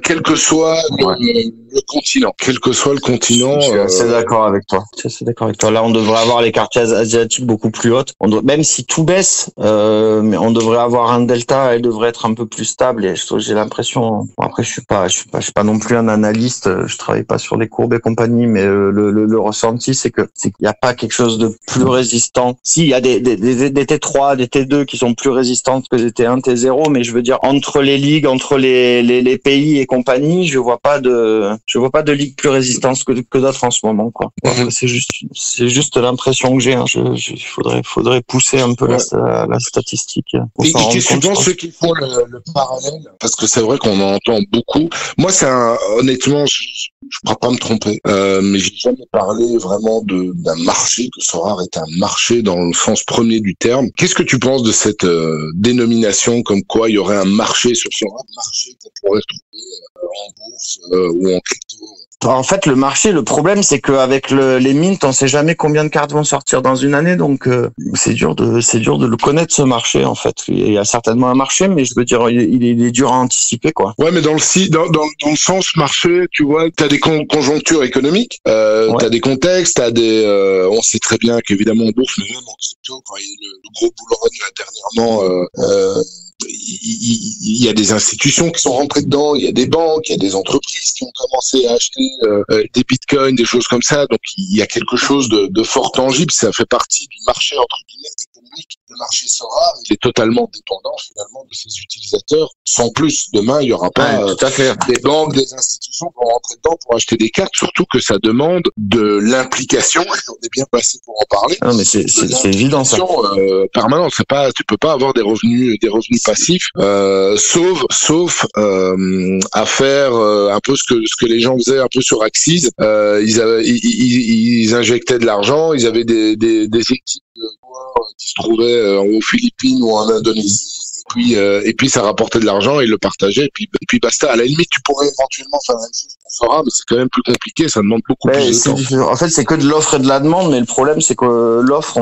quel que soit le continent. Quel que soit le continent. Je suis assez d'accord avec toi. Là, on devrait avoir les quartiers asiatiques beaucoup plus hautes. Même si tout baisse, mais on devrait avoir un delta, elle devrait être un peu plus stable. Et j'ai l'impression, après, je suis pas non plus un analyste, je travaille pas sur les courbes et compagnie, mais le ressenti, c'est qu'il y a pas quelque chose de plus résistant. Si, il y a des T3, des T2 qui sont plus résistantes que des T1, T0, mais je veux dire, entre les ligues, entre les pays et compagnie, je vois pas de ligue plus résistante que d'autres en ce moment, quoi. C'est juste l'impression que j'ai, faudrait pousser un peu la statistique. Et qu'est-ce que tu penses, ceux qui font le parallèle? Parce que c'est vrai qu'on en entend beaucoup. Moi, honnêtement, je ne pourrais pas me tromper, mais j'ai jamais parlé vraiment d'un marché, que Sorare est un marché dans le sens premier du terme. Qu'est-ce que tu penses de cette dénomination, comme quoi il y aurait un marché sur Sorare, un marché qu'on pourrait trouver en bourse ou en crypto? En fait, le marché, le problème, c'est qu'avec les mints, on sait jamais combien de cartes vont sortir dans une année, donc c'est dur de le connaître, ce marché. En fait, il y a certainement un marché, mais je veux dire, il est dur à anticiper, quoi. Ouais, mais dans le sens marché, tu vois, t'as des conjonctures économiques, t'as des contextes, on sait très bien qu'évidemment en bourse, mais même en crypto, quand il y a eu le gros bull run là dernièrement. Il y a des institutions qui sont rentrées dedans, il y a des banques, il y a des entreprises qui ont commencé à acheter des bitcoins, des choses comme ça. Donc il y a quelque chose de fort tangible. Ça fait partie du marché entre guillemets économique. Le marché Sorare, il est totalement dépendant finalement de ses utilisateurs. Sans plus, demain il y aura pas des banques, des institutions qui vont rentrer dedans pour acheter des cartes. Surtout que ça demande de l'implication. On est bien placé pour en parler. Non, mais c'est évident ça. Permanente. Tu peux pas avoir des revenus passifs, sauf à faire un peu ce que les gens faisaient un peu sur Axis. Ils injectaient de l'argent, ils avaient des équipes de joueurs qui se trouvaient aux Philippines ou en Indonésie. Et puis ça rapportait de l'argent, ils le partageaient, et puis basta. À la limite, tu pourrais éventuellement faire la même chose pour Sorare, mais c'est quand même plus compliqué, ça demande beaucoup plus de temps. En fait, c'est que de l'offre et de la demande, mais le problème, c'est que l'offre,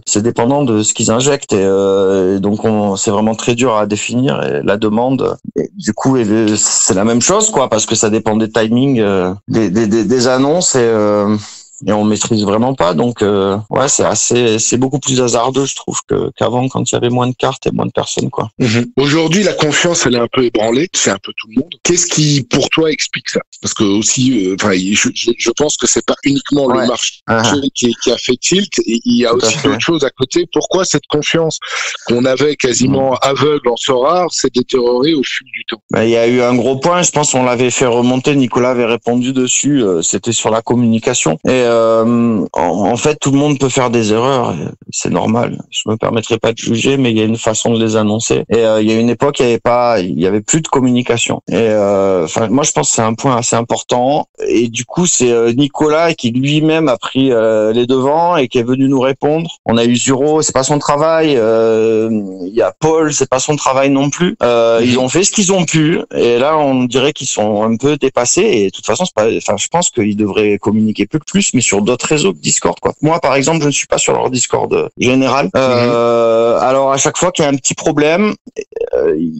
c'est dépendant de ce qu'ils injectent, et donc c'est vraiment très dur à définir, et la demande, du coup, c'est la même chose, quoi, parce que ça dépend des timings, des annonces, et on maîtrise vraiment pas, donc c'est beaucoup plus hasardeux, je trouve, qu'avant, quand il y avait moins de cartes et moins de personnes, quoi. Aujourd'hui, la confiance, elle est un peu ébranlée, c'est un peu tout le monde. Qu'est-ce qui pour toi explique ça? Parce que aussi je pense que c'est pas uniquement le marché qui a fait tilt, et il y a aussi d'autres choses à côté. Pourquoi cette confiance qu'on avait quasiment aveugle en Sorare s'est détériorée au fil du temps? Il y a eu un gros point, je pense, on l'avait fait remonter, Nicolas avait répondu dessus, c'était sur la communication, et en fait, tout le monde peut faire des erreurs, c'est normal. Je me permettrai pas de juger, mais il y a une façon de les annoncer. Et il y a une époque, il y avait plus de communication. Et moi, je pense que c'est un point assez important. Et du coup, c'est Nicolas qui lui-même a pris les devants et qui est venu nous répondre. On a eu Zuro, c'est pas son travail. Il y a Paul, c'est pas son travail non plus. Ils ont fait ce qu'ils ont pu. Et là, on dirait qu'ils sont un peu dépassés. Et de toute façon, je pense qu'ils devraient communiquer plus, mais sur d'autres réseaux que Discord, quoi. Moi, par exemple, je ne suis pas sur leur Discord général. Alors, à chaque fois qu'il y a un petit problème,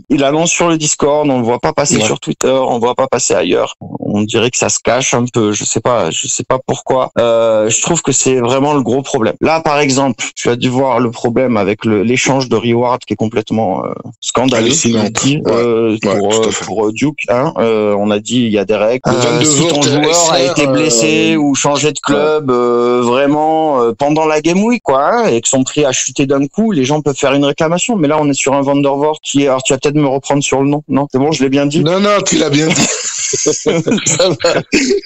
il annonce sur le Discord, on le voit pas passer sur Twitter, on le voit pas passer ailleurs. on dirait que ça se cache un peu. Je sais pas pourquoi. Je trouve que c'est vraiment le gros problème. Là, par exemple, tu as dû voir le problème avec l'échange de reward qui est complètement scandaleux. Pour Duke, hein. On a dit il y a des règles. Si ton joueur a été blessé ou changé de club vraiment pendant la game week, quoi, hein, et que son prix a chuté d'un coup, les gens peuvent faire une réclamation. Mais là, on est sur un Van der Voort qui est. Alors, tu vas peut-être me reprendre sur le nom. Non, c'est bon, je l'ai bien dit. Non, tu l'as bien dit.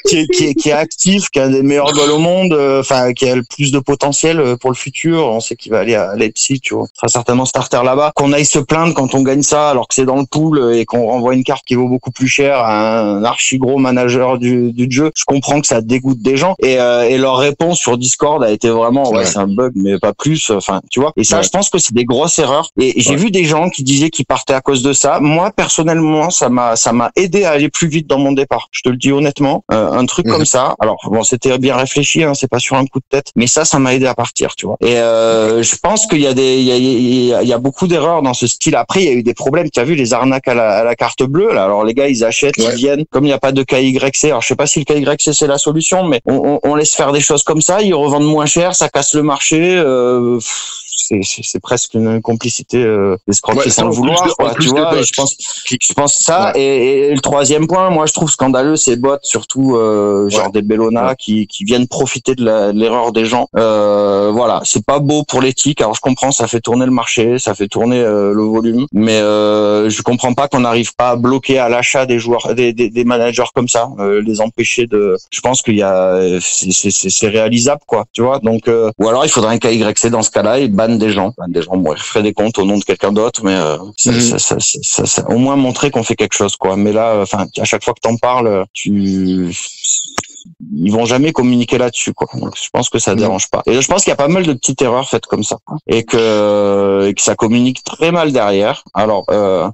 qui est actif, qui a des meilleurs goals au monde, qui a le plus de potentiel pour le futur. On sait qu'il va aller à Leipzig, tu vois. Il sera certainement starter là-bas. Qu'on aille se plaindre quand on gagne ça, alors que c'est dans le pool et qu'on renvoie une carte qui vaut beaucoup plus cher à un archi gros manager du jeu. Je comprends que ça dégoûte des gens. Et leur réponse sur Discord a été vraiment, c'est un bug, mais pas plus. Enfin, tu vois. Et ça, je pense que c'est des grosses erreurs. Et j'ai vu des gens qui disaient qu'ils partaient à cause de ça. Moi, personnellement, ça m'a aidé à aller plus vite dans mon départ. Je te le dis honnêtement, un truc comme ça. Alors bon, c'était bien réfléchi, hein, c'est pas sur un coup de tête, mais ça m'a aidé à partir, tu vois. Et je pense qu'il y a il y a beaucoup d'erreurs dans ce style. Après, il y a eu des problèmes. Tu as vu les arnaques à la carte bleue là. Alors les gars, ils achètent, ils viennent. Comme il n'y a pas de KYC, alors je sais pas si le KYC c'est la solution, mais on laisse faire des choses comme ça. Ils revendent moins cher, ça casse le marché. C'est presque une complicité d'escroquerie sans le vouloir, quoi, tu vois. Et je pense ça. Et le troisième point, moi je trouve scandaleux ces bots, surtout genre des Bellona qui viennent profiter de l'erreur des gens. Voilà, c'est pas beau pour l'éthique. Alors je comprends, ça fait tourner le marché, ça fait tourner le volume, mais je comprends pas qu'on n'arrive pas à bloquer à l'achat des joueurs, des managers comme ça, les empêcher de. Je pense qu'il y a, c'est réalisable, quoi, tu vois. Donc ou alors il faudrait un KYC dans ce cas-là et ban des gens. Bon, ils feraient des comptes au nom de quelqu'un d'autre, mais ça, au moins montrer qu'on fait quelque chose, quoi. Mais là, enfin, à chaque fois que t'en parles, ils vont jamais communiquer là-dessus, quoi. Donc, je pense que ça dérange pas. Et je pense qu'il y a pas mal de petites erreurs faites comme ça, et que ça communique très mal derrière. Alors,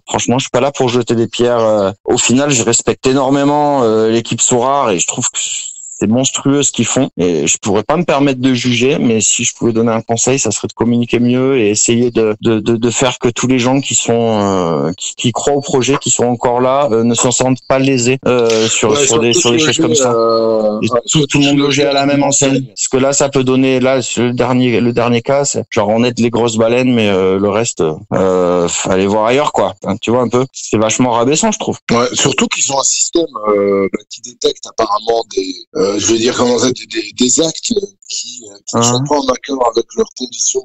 franchement, je suis pas là pour jeter des pierres. Au final, je respecte énormément l'équipe Sorare et je trouve que c'est monstrueux ce qu'ils font et je pourrais pas me permettre de juger, mais si je pouvais donner un conseil, ça serait de communiquer mieux et essayer de faire que tous les gens qui sont qui croient au projet, qui sont encore là, ne s'en sentent pas lésés sur des choses comme ça. Tout le monde logé à la même enseigne. Parce que là, ça peut donner le dernier cas, c'est genre on aide les grosses baleines, mais le reste, allez voir ailleurs, quoi. Enfin, tu vois un peu, c'est vachement rabaissant, je trouve. Ouais, surtout qu'ils ont un système qui détecte apparemment des actes qui ne sont pas en accord avec leurs conditions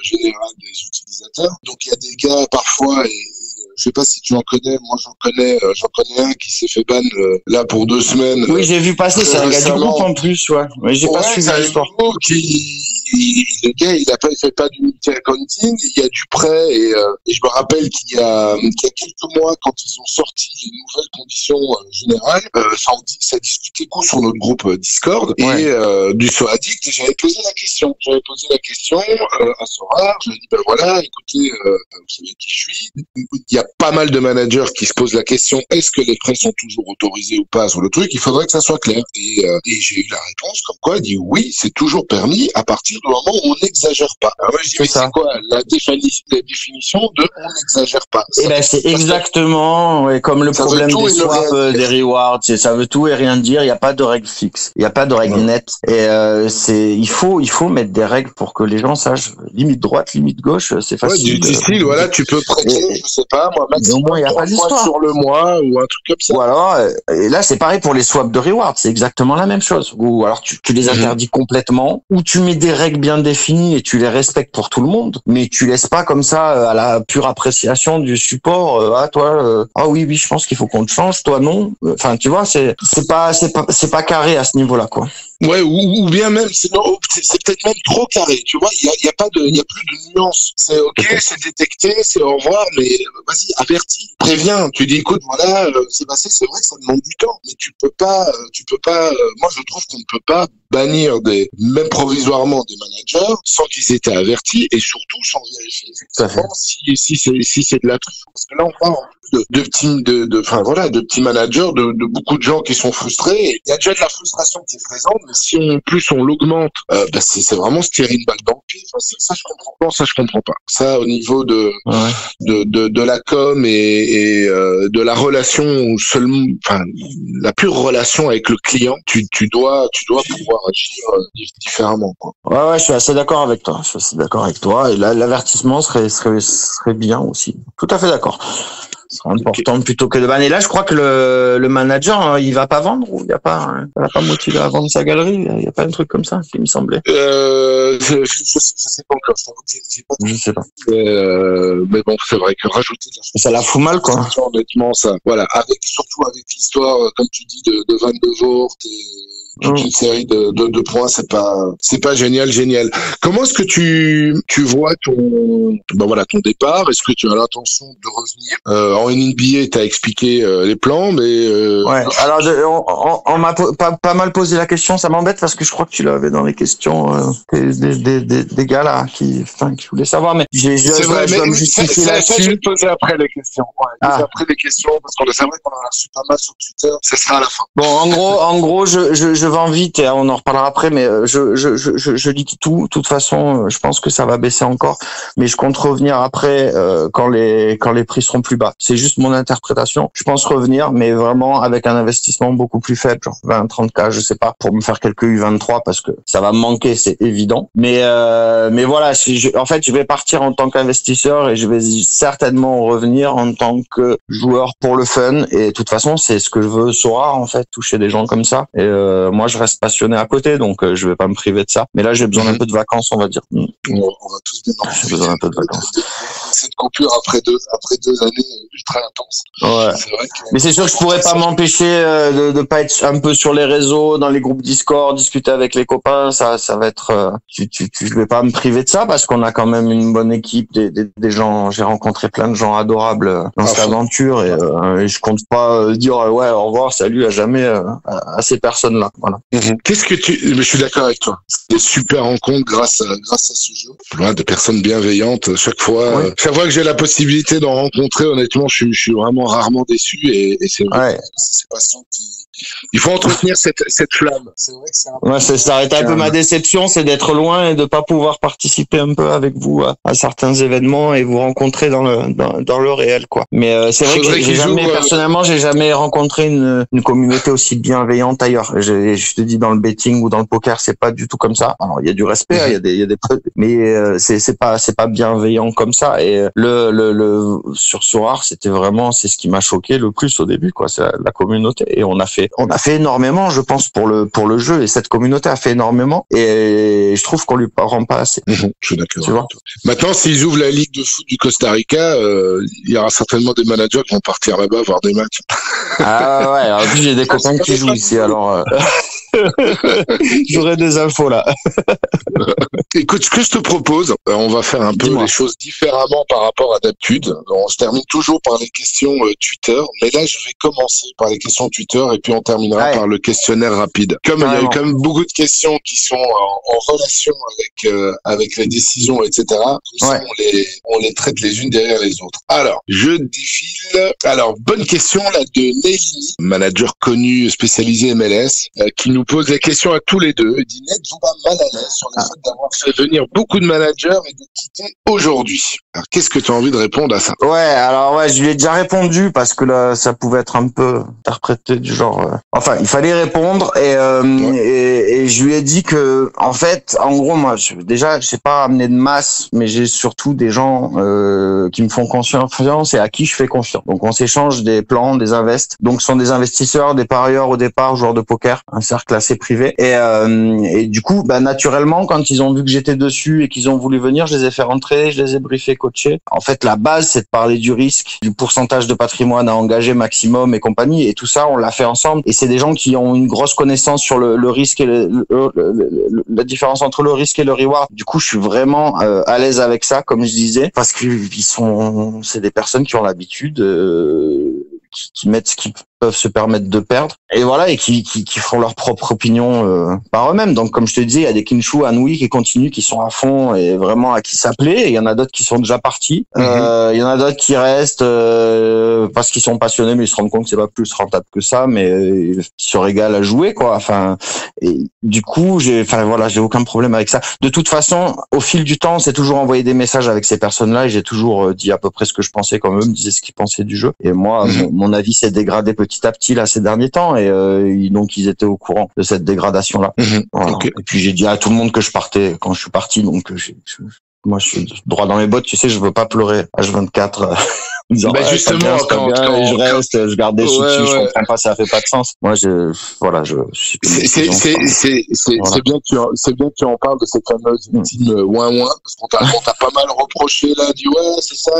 générales des utilisateurs. Donc il y a des gars parfois, et je sais pas si tu en connais, moi j'en connais un qui s'est fait ban là pour 2 semaines. Oui, j'ai vu passer, c'est un gars du groupe en plus, ouais. Mais j'ai pas suivi l'histoire. Le gars, il fait pas du multi-accounting, il y a du prêt et je me rappelle qu'il y a quelques mois, quand ils ont sorti les nouvelles conditions générales, ça discutait beaucoup sur notre groupe Discord et du So Addict, et j'avais posé la question à Sorare, je lui ai dit, ben voilà, écoutez, vous savez qui je suis, il y a pas mal de managers qui se posent la question, est-ce que les prêts sont toujours autorisés ou pas sur le truc, il faudrait que ça soit clair. Et j'ai eu la réponse comme quoi, il dit oui, c'est toujours permis à partir du moment où on n'exagère pas. Alors moi je dis, mais c'est quoi la définition de on n'exagère pas? Et ben c'est exactement comme le problème des swaps, des rewards, ça veut tout et rien dire, il n'y a pas de règles fixes, il n'y a pas de règles nettes. Et il faut mettre des règles pour que les gens sachent limite droite, limite gauche, c'est facile. Du style, voilà, tu peux prêter, je sais pas, moi, maximum, il n'y a pas d'histoire sur le mois ou un truc comme ça. Ou alors, et là c'est pareil pour les swaps de rewards, c'est exactement la même chose. Ou alors tu les interdis complètement, ou tu mets des règles bien définies et tu les respectes pour tout le monde, mais tu laisses pas comme ça à la pure appréciation du support. Oui, je pense qu'il faut qu'on te change, toi non. Enfin, tu vois, c'est pas carré à ce niveau-là, quoi. Ouais, ou bien même, c'est peut-être même trop carré, tu vois, il y a plus de nuances. C'est ok, c'est détecté, c'est au revoir, mais vas-y, avertis, préviens, tu dis écoute, voilà, c'est passé, c'est vrai que ça demande du temps, mais tu peux pas, moi je trouve qu'on ne peut pas bannir même provisoirement des managers sans qu'ils aient été avertis et surtout sans vérifier effectivement si c'est de la truffe. Parce que là, on parle de petits managers, de beaucoup de gens qui sont frustrés. Il y a déjà de la frustration qui est présente, mais si en plus on l'augmente, c'est vraiment se tirer une balle dans le pied. Enfin, ça je comprends pas. Ça je comprends pas. Ça au niveau de la com et de la relation la pure relation avec le client, tu dois pouvoir agir différemment, quoi. Ouais, je suis assez d'accord avec toi. Et là, l'avertissement serait bien aussi. Tout à fait d'accord. Ce serait important plutôt que de banner. Et là, je crois que le manager, hein, il va pas vendre ou il va pas motivé à vendre sa galerie. Il y a pas un truc comme ça qui me semblait. Je sais pas encore. Je sais pas. Mais bon, c'est vrai que rajouter de ça la fout mal, quoi. Honnêtement, ça. Voilà. Surtout avec l'histoire, comme tu dis, de Van de Voort et toute une série de points, c'est pas génial. Comment est-ce que tu vois ton départ? Est-ce que tu as l'intention de revenir? En NBA, t'as expliqué les plans, mais ouais. Alors on m'a pas mal posé la question. Ça m'embête parce que je crois que tu l'avais dans les questions des gars là qui voulaient savoir. Mais c'est vrai, je dois me justifier là-dessus. Je vais te poser après les questions. Ouais, après les questions parce c'est vrai qu'on en a reçu pas mal sur Twitter. Ça sera à la fin. Bon, en gros, je vends vite et on en reparlera après, mais je liquide tout. De toute façon, je pense que ça va baisser encore, mais je compte revenir après quand les prix seront plus bas. C'est juste mon interprétation. Je pense revenir, mais vraiment avec un investissement beaucoup plus faible, genre 20-30K, je sais pas, pour me faire quelques U23 parce que ça va me manquer, c'est évident. Mais voilà, en fait, je vais partir en tant qu'investisseur et je vais certainement revenir en tant que joueur pour le fun. Et de toute façon, c'est ce que je veux Sorare, en fait, toucher des gens comme ça. Et moi, je reste passionné à côté, donc je vais pas me priver de ça. Mais là, j'ai besoin d'un peu de vacances, on va dire. On va tous bien en J'ai besoin d'un peu de vacances. Cette coupure après deux années ultra intenses. Ouais. C'est vrai que... Mais c'est sûr que je pourrais pas m'empêcher de pas être un peu sur les réseaux, dans les groupes Discord, discuter avec les copains. Ça va être. Je vais pas me priver de ça parce qu'on a quand même une bonne équipe, des gens. J'ai rencontré plein de gens adorables dans cette aventure et je compte pas dire ouais au revoir, salut à jamais à ces personnes-là. Voilà. Qu'est-ce que je suis d'accord avec toi. Des super rencontres grâce à ce jeu. Plein de personnes bienveillantes. Chaque fois que j'ai la possibilité d'en rencontrer, honnêtement, je suis vraiment rarement déçu et c'est vrai. C'est pas ça il faut entretenir cette flamme. C'est vrai que c'est un peu... Ouais, ça aurait été un peu ma déception, c'est d'être loin et de pas pouvoir participer un peu avec vous à certains événements et vous rencontrer dans le réel, quoi. Mais c'est vrai que personnellement, j'ai jamais rencontré une communauté aussi bienveillante ailleurs. Je te dis, dans le betting ou dans le poker, c'est pas du tout comme ça. Alors, il y a du respect, il y a des mais c'est pas bienveillant comme ça. Et sur Sorare, c'est ce qui m'a choqué le plus au début, quoi. C'est la communauté. Et on a fait énormément, je pense, pour le jeu, et cette communauté a fait énormément, et je trouve qu'on lui rend pas assez. Je suis d'accord. Tu vois. Maintenant, s'ils ouvrent la Ligue de foot du Costa Rica, il y aura certainement des managers qui vont partir là-bas voir des matchs. Ah ouais, alors puis j'ai des copains qui jouent ici, alors j'aurai des infos là. Écoute, ce que je te propose, on va faire un peu les choses différemment par rapport à d'habitude. On se termine toujours par les questions Twitter, mais là je vais commencer par les questions Twitter et puis on terminera par le questionnaire rapide. Comme il y a eu quand même beaucoup de questions qui sont en relation avec les décisions, etc. Comme ça, on les traite les unes derrière les autres. Alors, je défile. Alors, bonne question là de Nelly, manager connu spécialisé MLS, qui nous pose la question à tous les deux. Il dit: n'êtes-vous pas mal à l'aise sur le fait d'avoir fait venir beaucoup de managers et de quitter aujourd'hui? Alors, qu'est-ce que tu as envie de répondre à ça? Je lui ai déjà répondu parce que là, ça pouvait être un peu interprété du genre. Enfin, il fallait répondre et je lui ai dit que, en fait, en gros, moi, je sais pas amener de masse, mais j'ai surtout des gens qui me font confiance et à qui je fais confiance. Donc, on s'échange des plans, des invests. Donc, ce sont des investisseurs, des parieurs au départ, joueurs de poker, un cercle assez privé. Et du coup, naturellement, quand ils ont vu que j'étais dessus et qu'ils ont voulu venir, je les ai fait rentrer, je les ai briefés, coachés. En fait, la base, c'est de parler du risque, du pourcentage de patrimoine à engager maximum et compagnie. Et tout ça, on l'a fait ensemble. Et c'est des gens qui ont une grosse connaissance sur le risque et la différence entre le risque et le reward. Du coup, je suis vraiment à l'aise avec ça, comme je disais, parce que c'est des personnes qui ont l'habitude, qui mettent ce qu'ils peuvent se permettre de perdre. Et voilà, et qui font leur propre opinion par eux-mêmes. Donc, comme je te disais, il y a des Kinshu, Anhui qui continuent, qui sont à fond et vraiment à qui s'appeler. Et il y en a d'autres qui sont déjà partis. Il y en a d'autres qui restent parce qu'ils sont passionnés, mais ils se rendent compte que c'est pas plus rentable que ça, mais ils se régalent à jouer, quoi. Enfin, et du coup, j'ai aucun problème avec ça. De toute façon, au fil du temps, c'est toujours envoyé des messages avec ces personnes-là et j'ai toujours dit à peu près ce que je pensais, comme eux me disaient ce qu'ils pensaient du jeu. Et moi, mon avis s'est dégradé petit à petit là ces derniers temps et donc ils étaient au courant de cette dégradation-là. Voilà. Okay. Et puis j'ai dit à tout le monde que je partais quand je suis parti, donc moi je suis droit dans mes bottes, tu sais, je veux pas pleurer H24. Disant, justement, quand je reste, je garde des sous dessus, je comprends pas, ça fait pas de sens. Moi, c'est bien que tu en parles de cette fameuse team ouin-ouin, parce qu'on t'a pas mal reproché là, dit c'est ça,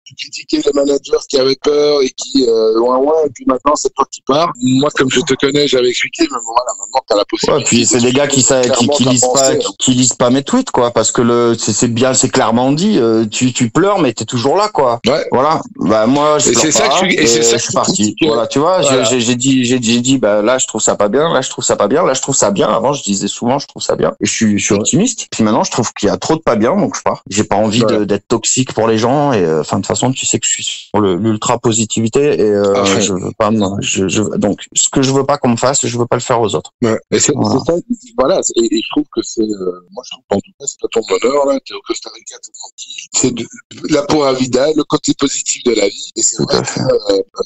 tu critiquais les managers qui avaient peur et qui ouin-ouin, et puis maintenant c'est toi qui pars. Moi, comme je te connais, j'avais expliqué, mais voilà, maintenant t'as la possibilité. Puis c'est des gars qui lisent pas mes tweets, quoi, parce que c'est bien, c'est clairement dit, tu pleures, mais t'es toujours là, quoi. Ouais. Voilà. Bah moi je suis parti. Voilà, tu vois, voilà. J'ai dit là je trouve ça pas bien, là je trouve ça pas bien, là je trouve ça bien. Avant je disais souvent je trouve ça bien et je suis optimiste. Puis maintenant je trouve qu'il y a trop de pas bien, donc je pars. J'ai pas envie d'être toxique pour les gens et de toute façon tu sais que je suis sur l'ultra positivité et je veux pas donc ce que je veux pas qu'on me fasse, je veux pas le faire aux autres. Ouais. Et c'est ça, voilà, et je trouve que c'est moi je trouve en tout cas c'est pas ton bonheur là, t'es au Costa Rica, t'es tranquille. C'est la pura vida, le côté positif de la vie. Et c'est vrai que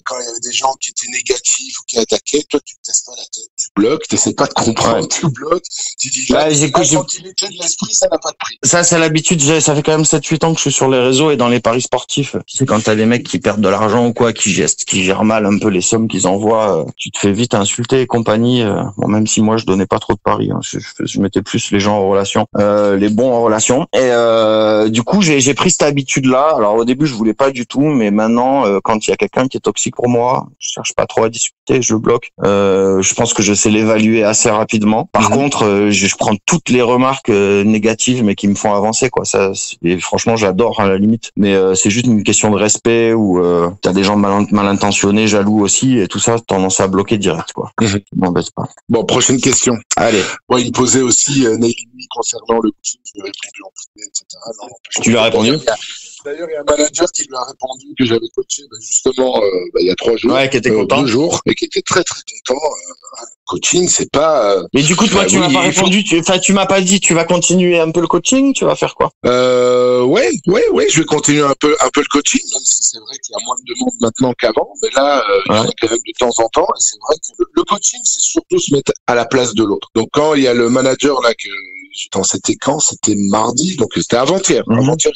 quand il y avait des gens qui étaient négatifs ou qui attaquaient, toi tu te casses pas la tête, tu bloques, t'essaies pas de comprendre, tu bloques, tu dis la tranquillité de l'esprit, ça n'a pas de prix. Ça c'est l'habitude, ça fait quand même 7-8 ans que je suis sur les réseaux et dans les paris sportifs. Tu sais, quand t'as des mecs qui perdent de l'argent ou quoi, qui gèrent mal un peu les sommes qu'ils envoient, tu te fais vite insulter et compagnie. Bon, même si moi je donnais pas trop de paris, hein, je mettais plus les gens en relation, les bons en relation. Et du coup j'ai pris cette habitude là. Alors au début je voulais pas du tout, mais maintenant quand il y a quelqu'un qui est toxique pour moi, je cherche pas trop à discuter, je le bloque. Je pense que je sais l'évaluer assez rapidement. Par contre, je prends toutes les remarques négatives, mais qui me font avancer, quoi. Ça, et franchement, j'adore à la limite. Mais c'est juste une question de respect ou t'as des gens mal intentionnés, jaloux aussi, et tout ça, tendance à bloquer direct, quoi. M'embête pas. Bon, prochaine question. Allez. Bon, il me posait aussi Nelly concernant le coaching, je lui ai répondu en privé, etc. Non, tu lui as répondu? D'ailleurs, il y a un manager qui lui a répondu que j'avais coaché justement il y a 3 jours. Ouais, qui était content. 2 jours, et qui était très très content. Coaching, c'est pas. Mais du coup, toi, tu m'as pas répondu. Tu m'as pas dit. Tu vas continuer un peu le coaching. Tu vas faire quoi? Ouais. Je vais continuer un peu le coaching, même si c'est vrai qu'il y a moins de demandes maintenant qu'avant. Mais là, il y en a quand même de temps en temps. Et c'est vrai que le coaching, c'est surtout se mettre à la place de l'autre. Donc quand il y a le manager là c'était mardi, donc c'était avant-hier. Avant-hier,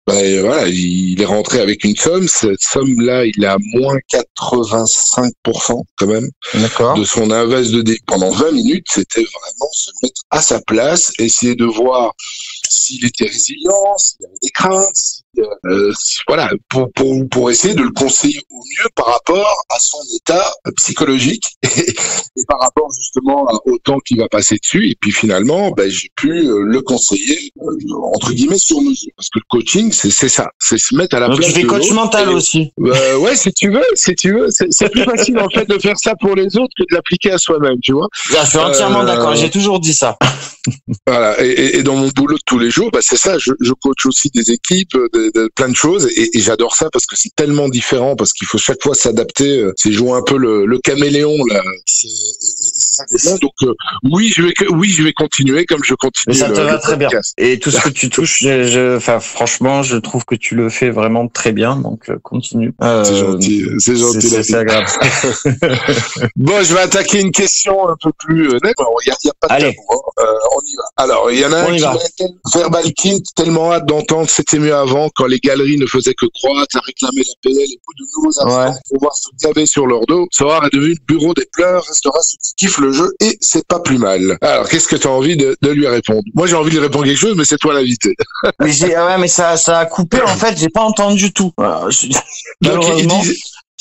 voilà, il est rentré avec une somme. Cette somme-là, il est à moins 85% quand même. D'accord. De son invest de début. Pendant 20 minutes, c'était vraiment se mettre à sa place, essayer de voir s'il était résilient, s'il avait des craintes, voilà, pour essayer de le conseiller au mieux par rapport à son état psychologique et par rapport justement au temps qu'il va passer dessus. Et puis finalement, j'ai pu le conseiller entre guillemets sur mesure, parce que le coaching, c'est ça, c'est se mettre à la place de l'autre. Tu fais coach mental aussi. Ouais, si tu veux, c'est plus facile en fait de faire ça pour les autres que de l'appliquer à soi-même, tu vois. Je suis entièrement d'accord. J'ai toujours dit ça. Voilà. Et dans mon boulot de tous les jours, c'est ça. Je coach aussi des équipes, de plein de choses, et j'adore ça parce que c'est tellement différent, parce qu'il faut chaque fois s'adapter. C'est jouer un peu le caméléon là. C'est ça qui est bien. Donc oui, je vais continuer comme je continue. Mais ça te va très bien. Et tout ce que tu touches, franchement, je trouve que tu le fais vraiment très bien. Donc continue. C'est gentil. C'est agréable. Bon, je vais attaquer une question un peu plus nette. Il y a pas de tabou, hein. On y va. Alors, il y en a un qui m'a été Verbal Kid, tellement hâte d'entendre, c'était mieux avant, quand les galeries ne faisaient que croître, à réclamer la PL et beaucoup de nouveaux absents pour pouvoir se gaver sur leur dos. Sorare est devenu le bureau des pleurs, restera ceux qui kiffent le jeu, et c'est pas plus mal. Alors, qu'est-ce que tu as envie de lui répondre? Moi, j'ai envie de lui répondre quelque chose, mais c'est toi l'invité. Mais ça a coupé, en fait, j'ai pas entendu tout. Voilà, malheureusement.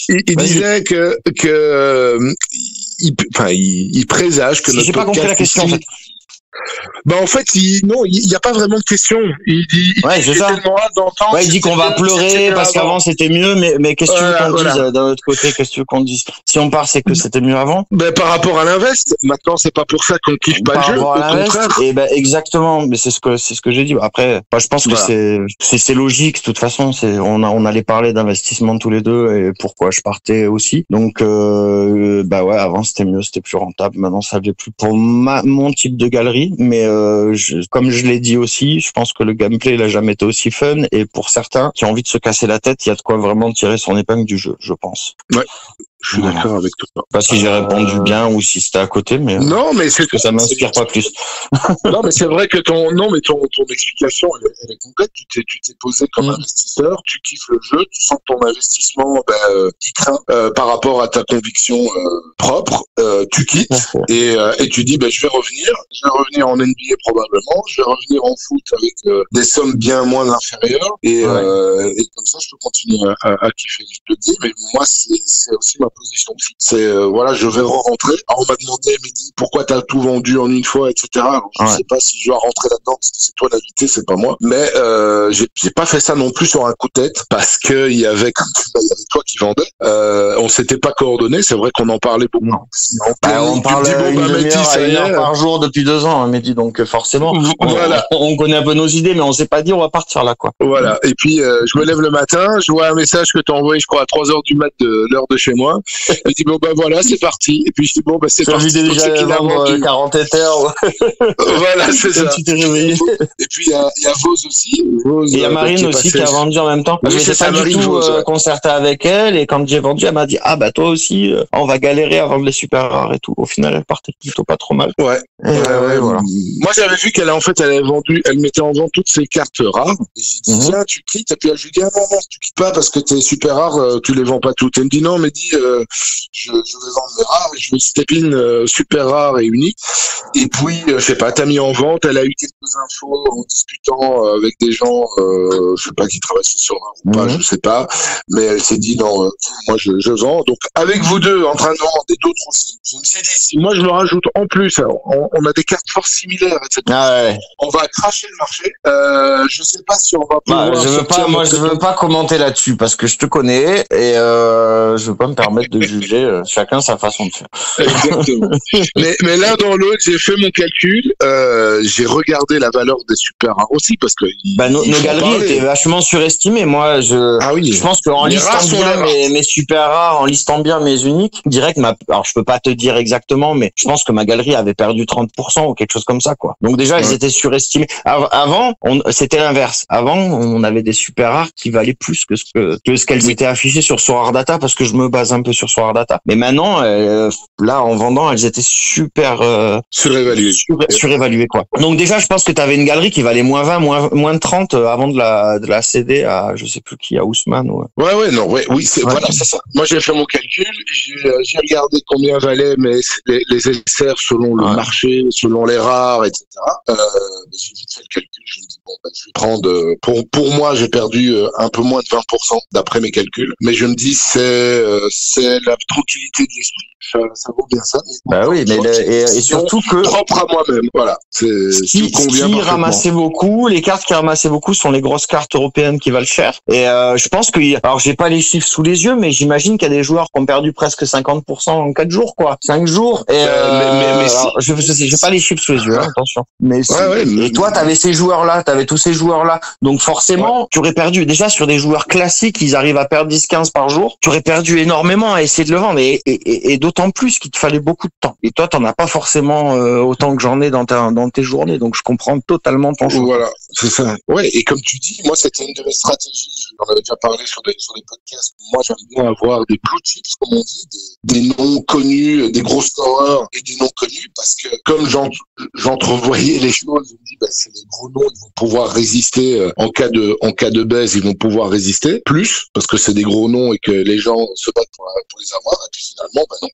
Il disait que il présage que notre j'ai pas compris la question, en fait. Bah en fait, il y a pas vraiment de question. Il dit, c'est ça. Il dit qu'on va pleurer parce qu'avant c'était mieux, mais qu'est-ce que tu veux qu'on dise d'un autre côté? Qu'est-ce que tu veux qu'on dise? Si on part, c'est que c'était mieux avant. Ben par rapport à l'invest, maintenant c'est pas pour ça qu'on kiffe pas le jeu. Au contraire. Et ben exactement. Mais c'est ce que j'ai dit. Après, je pense que c'est logique. De toute façon, on allait parler d'investissement tous les deux et pourquoi je partais aussi. Donc avant c'était mieux, c'était plus rentable. Maintenant ça l'est plus pour mon type de galerie, mais comme je l'ai dit aussi, je pense que le gameplay il a jamais été aussi fun, et pour certains qui ont envie de se casser la tête, il y a de quoi vraiment tirer son épingle du jeu, je pense. Ouais. Je suis d'accord avec toi. Pas si j'ai répondu bien ou si c'était à côté, mais non, mais c'est que ça m'inspire pas plus. Non, mais c'est vrai que ton explication elle est complète. Tu t'es posé comme investisseur, tu kiffes le jeu, tu sens que ton investissement il craint par rapport à ta conviction propre, tu quittes et tu dis je vais revenir en NBA probablement, je vais revenir en foot avec des sommes bien moins inférieures et comme ça je peux continuer à kiffer. Je te dis, mais moi c'est aussi ma position fixe. C'est je vais rentrer. Alors, on m'a demandé, Mehdi, pourquoi t'as tout vendu en une fois, etc. Alors, je sais pas si je dois rentrer là-dedans parce que c'est toi l'invité, c'est pas moi. Mais j'ai pas fait ça non plus sur un coup de tête parce que il y avait toi qui vendais. On s'était pas coordonné. C'est vrai qu'on en parlait beaucoup. On parle une heure par jour depuis 2 ans, Mehdi. Donc forcément, on connaît un peu nos idées, mais on s'est pas dit on va partir là, quoi. Voilà. Et puis je me lève le matin, je vois un message que t'as envoyé, je crois à 3h du mat de l'heure de chez moi. Il dit voilà, c'est parti. Et puis je dis c'est parti. J'ai déjà 40 éthers. Voilà, c'est ça. Tu t'es réveillé. Et puis il y a Vose aussi. Et il y a Marine aussi qui a vendu en même temps. Je n'étais pas du tout concerté avec elle, et quand j'ai vendu, elle m'a dit toi aussi, on va galérer à vendre les super rares et tout. Au final, elle partait plutôt pas trop mal. Ouais. Voilà. Moi, j'avais vu qu'elle avait vendu, elle mettait en vente toutes ses cartes rares. Et j'ai dit tiens, tu quittes. Et puis je lui dis non, tu quittes pas parce que tes super rares, tu les vends pas toutes. Elle me dit non, mais je vais vendre mes rares et je vais step in super rares et uniques. Et puis je sais pas, t'as mis en vente, elle a eu quelques infos en discutant avec des gens, je sais pas qui travaillent sur rare ou pas, je sais pas, mais elle s'est dit non, moi je vends. Donc avec vous deux en train de vendre et d'autres aussi, je me suis dit si moi je me rajoute en plus, alors, on a des cartes fort similaires, etc. On va cracher le marché. Je sais pas si on va pouvoir. Je veux pas commenter là-dessus parce que je te connais et je veux pas me permettre de juger. Chacun sa façon de faire. Exactement. mais l'un dans l'autre, j'ai fait mon calcul. J'ai regardé la valeur des super rares aussi parce que nos galeries étaient vachement surestimées. Moi, je pense qu'en listant bien mes super rares, en listant bien mes uniques, direct alors je peux pas te dire exactement, mais je pense que ma galerie avait perdu 30% ou quelque chose comme ça, quoi. Donc déjà, elles étaient surestimées. Avant, c'était l'inverse. Avant, on avait des super rares qui valaient plus que ce qu'elles étaient affichées sur Sorare Data, parce que je me base un peu sur Sorare Data. Mais maintenant, là, en vendant, elles étaient super surévaluées, quoi. Donc déjà, je pense que tu avais une galerie qui valait moins 20, moins de 30 avant de la céder à je sais plus qui, à Ousmane. Oui, c'est ça. Moi, j'ai fait mon calcul, j'ai regardé combien valaient les SR selon le marché, selon les rares, etc. J'ai vite fait le calcul, je me dis je vais prendre pour moi, j'ai perdu un peu moins de 20% d'après mes calculs, mais je me dis c'est la tranquillité de l'esprit. Ça vaut bien ça. Et surtout que propre à moi-même. Voilà. Les cartes qui ramassaient beaucoup sont les grosses cartes européennes qui valent cher. Et je pense alors j'ai pas les chiffres sous les yeux, mais j'imagine qu'il y a des joueurs qui ont perdu presque 50% en 4 jours, quoi. 5 jours. Et j'ai pas les chiffres sous les yeux, attention. Mais et toi, t'avais ces joueurs-là, t'avais tous ces joueurs-là. Donc forcément, tu aurais perdu. Déjà sur des joueurs classiques, ils arrivent à perdre 10-15 par jour. Tu aurais perdu énormément à essayer de le vendre, et d'autant plus qu'il te fallait beaucoup de temps. Et toi, t'en as pas forcément autant que j'en ai dans tes journées. Donc je comprends totalement ton choix. Voilà, c'est ça. Ouais, et comme tu dis, moi c'était une de mes stratégies. J'en avais déjà parlé sur des podcasts. Moi, j'aime bien avoir des blue chips, comme on dit, des noms connus, des gros scoreurs et des noms connus, parce que comme j'entrevoyais les choses, je me dis c'est les gros noms, ils vont pouvoir résister en cas de baisse, ils vont pouvoir résister plus parce que c'est des gros noms et que les gens se battent pour les avoir. Et puis finalement, non.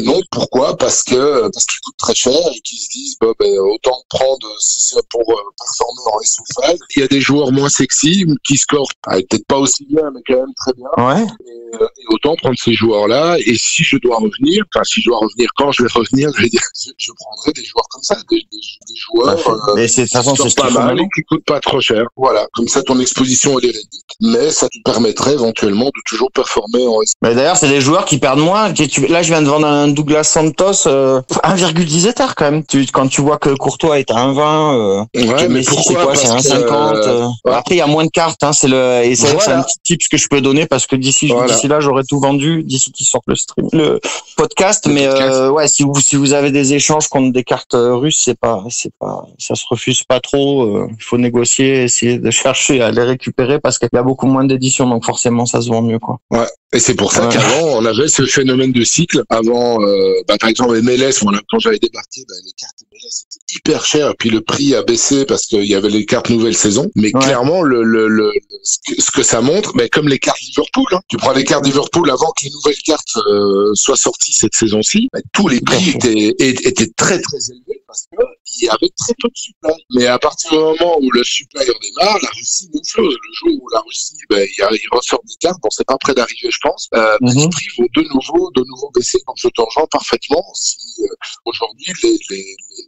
Non, pourquoi? Parce qu'ils coûtent très cher et qu'ils se disent autant prendre si c'est pour performer en SO5. Il y a des joueurs moins sexy qui scorent peut-être pas aussi bien, mais quand même très bien. Ouais. Et autant prendre ces joueurs-là. Et si je dois revenir, quand je vais revenir, je vais dire, je prendrai des joueurs comme ça, des joueurs mais de toute façon, c'est pas mal et qui coûtent pas trop cher. Voilà, comme ça ton exposition elle est réduite, mais ça te permettrait éventuellement de toujours performer en SO5. Mais d'ailleurs, c'est des joueurs qui perdent moins. Là, je viens de vendre un Douglas Santos 1,10 Ether quand même. Quand tu vois que Courtois est à 1,20, que Messi c'est quoi, c'est 1,50. Après, il y a moins de cartes. Hein, c'est un petit tips que je peux donner parce que d'ici là, j'aurais tout vendu d'ici qu'il sort le podcast. Mais ouais, si vous avez des échanges contre des cartes russes, c'est pas, ça se refuse pas trop. Il faut négocier, essayer de chercher à les récupérer parce qu'il y a beaucoup moins d'éditions, donc forcément, ça se vend mieux, quoi. Ouais. Et c'est pour ça qu'avant, on avait ce phénomène de cycle. Avant, par exemple, MLS, quand j'avais débarqué, les cartes MLS étaient hyper chères. Puis le prix a baissé parce qu'il y avait les cartes nouvelle saison. Mais clairement, ce que ça montre, comme les cartes Liverpool, hein. Tu prends les cartes Liverpool avant que les nouvelles cartes soient sorties cette saison-ci, tous les prix étaient très très élevés parce que il y avait très peu de supply. Mais à partir du moment où le supply redémarre, la Russie nous flotte. Le jour où la Russie, il ressort des cartes, bon, c'est pas près d'arriver, je pense. Les prix vont de nouveau baisser. Donc je t'en rejoins parfaitement. Si aujourd'hui les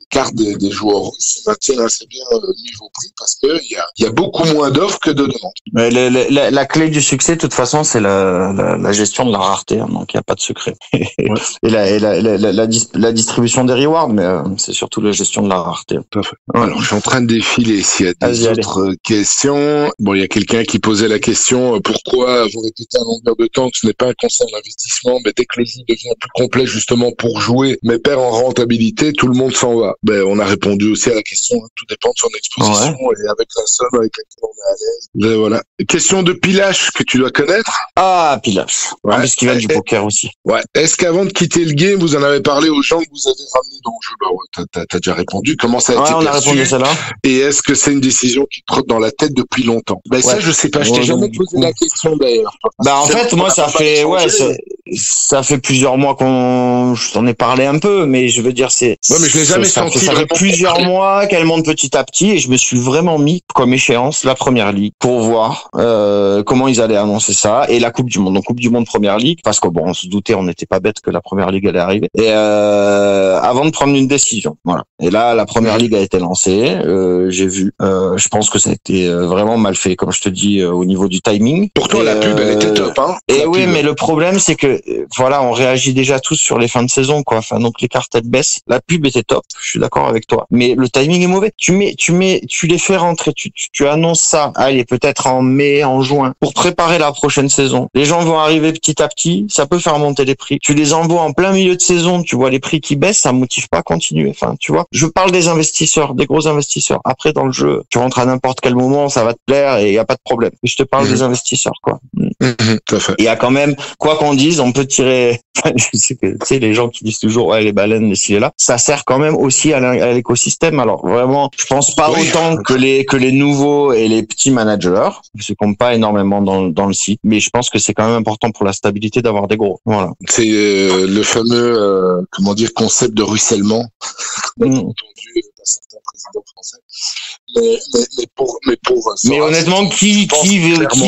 cartes des joueurs russes maintiennent assez bien niveau prix parce que il y a beaucoup moins d'offres que de demandes. Mais la clé du succès, de toute façon, c'est la gestion de la rareté. Hein, donc il n'y a pas de secret. Et la distribution des rewards, mais c'est surtout la gestion de la rareté. Tout à fait. Alors je suis en train de défiler s'il y a des autres questions. Bon, il y a quelqu'un qui posait la question pourquoi vous répétez à longueur de temps que ce n'est pas un conseil d'investissement, mais dès que le jeu devient plus complet justement pour jouer, mais perd en rentabilité, tout le monde s'en va. On a répondu aussi à la question, tout dépend de son exposition et avec la somme avec laquelle on est à l'aise. Voilà. Question de Pilache que tu dois connaître. Ah, Pilache. Ouais. Parce qu'il va du poker aussi. Ouais. Est-ce qu'avant de quitter le game, vous en avez parlé aux gens que vous avez ramenés dans le jeu? T'as déjà répondu. Comment ça a été perçu? On a répondu celle-là. Et est-ce que c'est une décision qui te trotte dans la tête depuis longtemps? Ça, je sais pas. Je t'ai jamais posé la question d'ailleurs. En fait, moi, ça fait plusieurs mois je t'en ai parlé un peu, mais je veux dire, mais je l'ai jamais senti. Ça fait plusieurs mois qu'elle monte petit à petit et je me suis vraiment mis comme échéance la Première Ligue pour voir comment ils allaient annoncer ça et la Coupe du Monde. Donc Coupe du Monde Première Ligue parce que on se doutait, on n'était pas bête que la Première Ligue allait arriver. Et avant de prendre une décision, voilà. Et là, la Première Ligue a été lancée. J'ai vu. Je pense que ça a été vraiment mal fait, comme je te dis, au niveau du timing. Pour toi, la pub, elle était top, hein. Et oui, mais le problème, c'est que on réagit déjà tous sur les fins de saison, quoi. Enfin, donc les cartes elles baissent. La pub était top. Je suis d'accord avec toi. Mais le timing est mauvais. Tu les fais rentrer. Tu annonces ça. Allez, peut-être en mai, en juin, pour préparer la prochaine saison. Les gens vont arriver petit à petit. Ça peut faire monter les prix. Tu les envoies en plein milieu de saison. Tu vois les prix qui baissent. Ça motive pas à continuer. Enfin, tu vois. Je parle des investisseurs, des gros investisseurs. Après, dans le jeu, tu rentres à n'importe quel moment, ça va te plaire et il y a pas de problème. Mais je te parle des investisseurs, quoi. Tout à fait. Il y a quand même, quoi qu'on dise, on peut tirer. Je sais que, tu sais, les gens qui disent toujours les baleines, les ci et là, ça sert quand même aussi à l'écosystème. Alors vraiment, je pense pas autant que les nouveaux et les petits managers, qui se comptent pas énormément dans le site, mais je pense que c'est quand même important pour la stabilité d'avoir des gros. Voilà. C'est le fameux concept de ruissellement. Entendu certains présidents français. Mais honnêtement, qui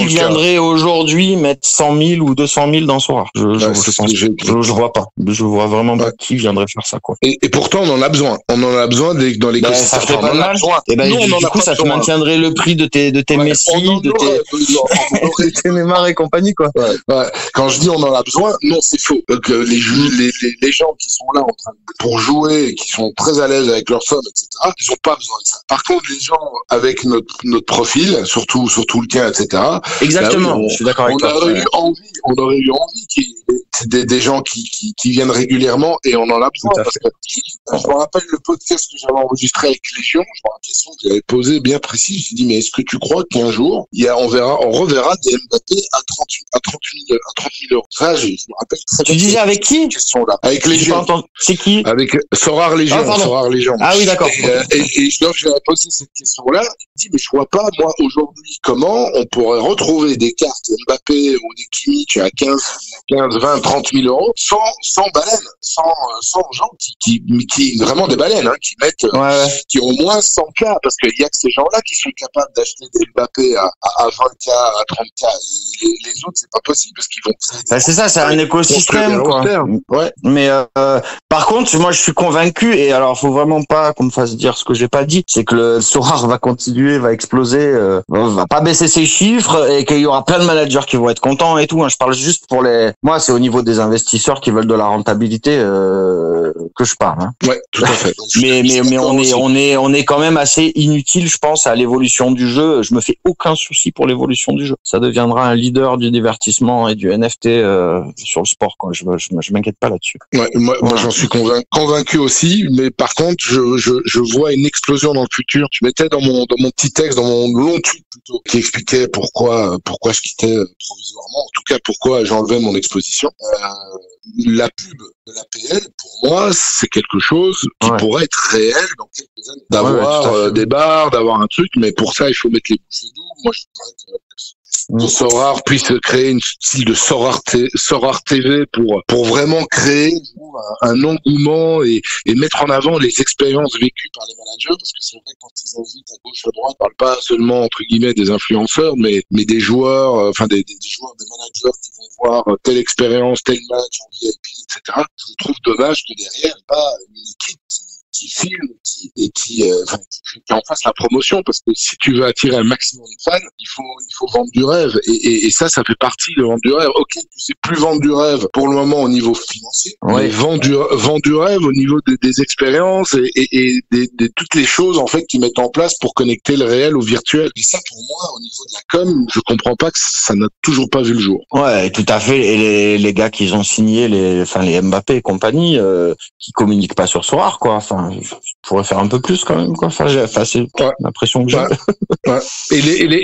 viendrait aujourd'hui mettre 100 000 ou 200 000 dans Sora? Je vois pas. Je vois vraiment pas qui viendrait faire ça, quoi. Et pourtant, on en a besoin. On en a besoin dans l'écosystème. Ça fait pas mal. Et du coup, ça te maintiendrait le prix de tes Messi, de tes Neymar et compagnie, quoi. Quand je dis on en a besoin, non, c'est faux. Donc, les gens qui sont là pour jouer, qui sont très à l'aise avec leur somme, etc., ils ont pas besoin de ça. Par contre, les gens avec notre profil, surtout le tien, etc. Exactement. Je suis d'accord avec toi. On aurait eu envie qu'il y ait des gens qui viennent régulièrement et on en a besoin. Parce que je me rappelle le podcast que j'avais enregistré avec Légion, je me rappelle une question que j'avais posée bien précise. J'ai dit, mais est-ce que tu crois qu'un jour, on reverra des Mbappé à 38 000 euros? Ça, je me rappelle très bien. Tu disais avec qui? Cette question-là. Avec Légion. C'est qui? Avec Sorare Légion. Ah oui, d'accord. Et je lui ai posé cette question-là. Il dit, mais je vois pas, moi, aujourd'hui, comment on pourrait retrouver des cartes Mbappé ou des Kimmich à 15, 20, 30 000 euros sans baleines, sans gens qui vraiment des baleines, hein, qui mettent, qui ont au moins 100K, parce qu'il y a que ces gens-là qui sont capables d'acheter des Mbappé à 20K, à 30K. Les autres, c'est pas possible parce qu'ils vont. C'est ça, c'est un écosystème, quoi. Ouais. Mais par contre, moi, je suis convaincu, et alors, faut vraiment pas qu'on me fasse dire ce que j'ai pas dit, c'est que le Sorare va continuer, va exploser, va pas baisser ses chiffres, et qu'il y aura plein de managers qui vont être contents et tout. Hein. Je parle juste pour moi, c'est au niveau des investisseurs qui veulent de la rentabilité que je parle. Hein. Ouais, tout à fait. Mais on est quand même assez inutile, je pense, à l'évolution du jeu. Je me fais aucun souci pour l'évolution du jeu. Ça deviendra un leader du divertissement et du NFT sur le sport, quoi. Je m'inquiète pas là-dessus. Ouais, moi j'en suis convaincu aussi, mais par contre, je vois une explosion dans le futur. Je mettais dans mon petit texte, dans mon long tweet plutôt, qui expliquait pourquoi je quittais provisoirement, en tout cas pourquoi j'enlevais mon exposition. La pub de l'APL, pour moi, c'est quelque chose qui pourrait être réel dans quelques années. D'avoir des bars, d'avoir un truc, mais pour ça, il faut mettre les bouchées doubles. Moi, je voudrais que Sorare puisse créer une style de Sorare TV pour vraiment créer un engouement et mettre en avant les expériences vécues par les managers, parce que c'est vrai que quand ils invitent à gauche à droite, ils parlent pas seulement entre guillemets des influenceurs, mais des joueurs, enfin des joueurs, des managers qui vont voir telle expérience, tel match en VIP, etc. Je trouve dommage que derrière, pas une équipe qui filme et qui en fasse la promotion, parce que si tu veux attirer un maximum de fans, il faut vendre du rêve, et ça fait partie de vendre du rêve. Ok, tu sais plus vendre du rêve pour le moment au niveau financier, mais vendre du rêve au niveau des expériences et des toutes les choses en fait qu'ils mettent en place pour connecter le réel au virtuel. Et ça, pour moi, au niveau de la com, je comprends pas que ça n'a toujours pas vu le jour. Ouais, tout à fait. Et les gars qui ont signé, les Mbappé et compagnie, qui communiquent pas sur Sorare, quoi. Enfin, je pourrais faire un peu plus quand même, quoi. C'est l'impression que j'ai. Ouais. Et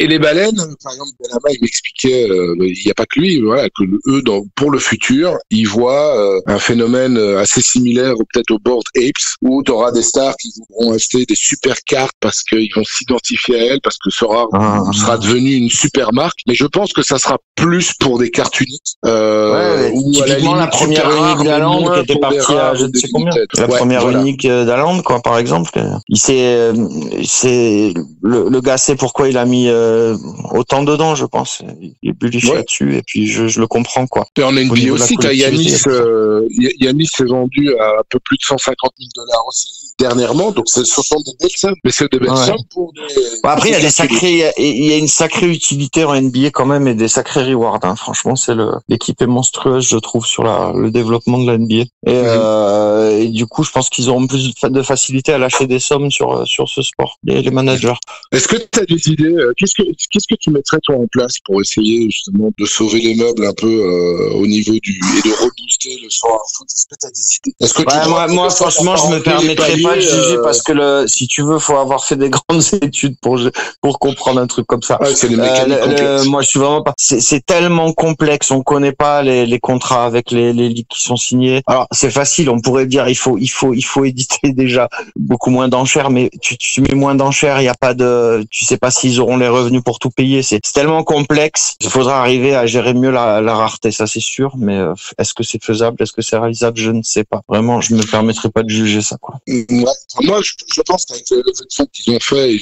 les baleines, par exemple, Benama, il m'expliquait, il n'y a pas que lui, voilà, que eux, pour le futur, ils voient un phénomène assez similaire peut-être au Bored Apes, où tu auras des stars qui voudront acheter des super cartes parce qu'ils vont s'identifier à elles, parce que Sorare sera devenu une super marque. Mais je pense que ça sera plus pour des cartes uniques. Ou typiquement la première unique d'Haaland qui était partie à je ne sais combien. La première unique d'Haaland, quoi, par exemple. Le gars sait pourquoi il a mis autant dedans, je pense. Il est bullish là-dessus, et puis je le comprends, quoi. Et en NBA aussi, t'as Yanis s'est vendu à un peu plus de $150 000 aussi dernièrement, donc ce sont des belles sommes, mais c'est des belles sommes pour des. Après, il y a une sacrée utilité en NBA quand même, et des sacrés rewards. Hein. Franchement, l'équipe est monstrueuse, je trouve, sur le développement de la NBA. Et du coup, je pense qu'ils auront plus de facilité à lâcher des sommes sur ce sport, les managers. Est-ce que tu as des idées? Qu'est-ce que tu mettrais toi en place pour essayer justement de sauver les meubles un peu au niveau et de rebooster le Sorare Foot? Est-ce que tu as des idées? Moi, franchement, je me permettrais pas de juger, parce que si tu veux, faut avoir fait des grandes études pour comprendre un truc comme ça. C'est des mécaniques complexes. Moi, je suis vraiment pas. C'est tellement complexe. On connaît pas les contrats avec les ligues qui sont signés. Alors, c'est facile. On pourrait dire il faut éditer déjà beaucoup moins d'enchères, mais tu mets moins d'enchères, il y a pas de, tu sais pas s'ils auront les revenus pour tout payer. C'est tellement complexe. Il faudra arriver à gérer mieux la rareté, ça c'est sûr. Mais est-ce que c'est faisable? Est-ce que c'est réalisable? Je ne sais pas. Vraiment, je me permettrai pas de juger ça, quoi. Moi, je pense qu'avec le fait qu'ils ont fait,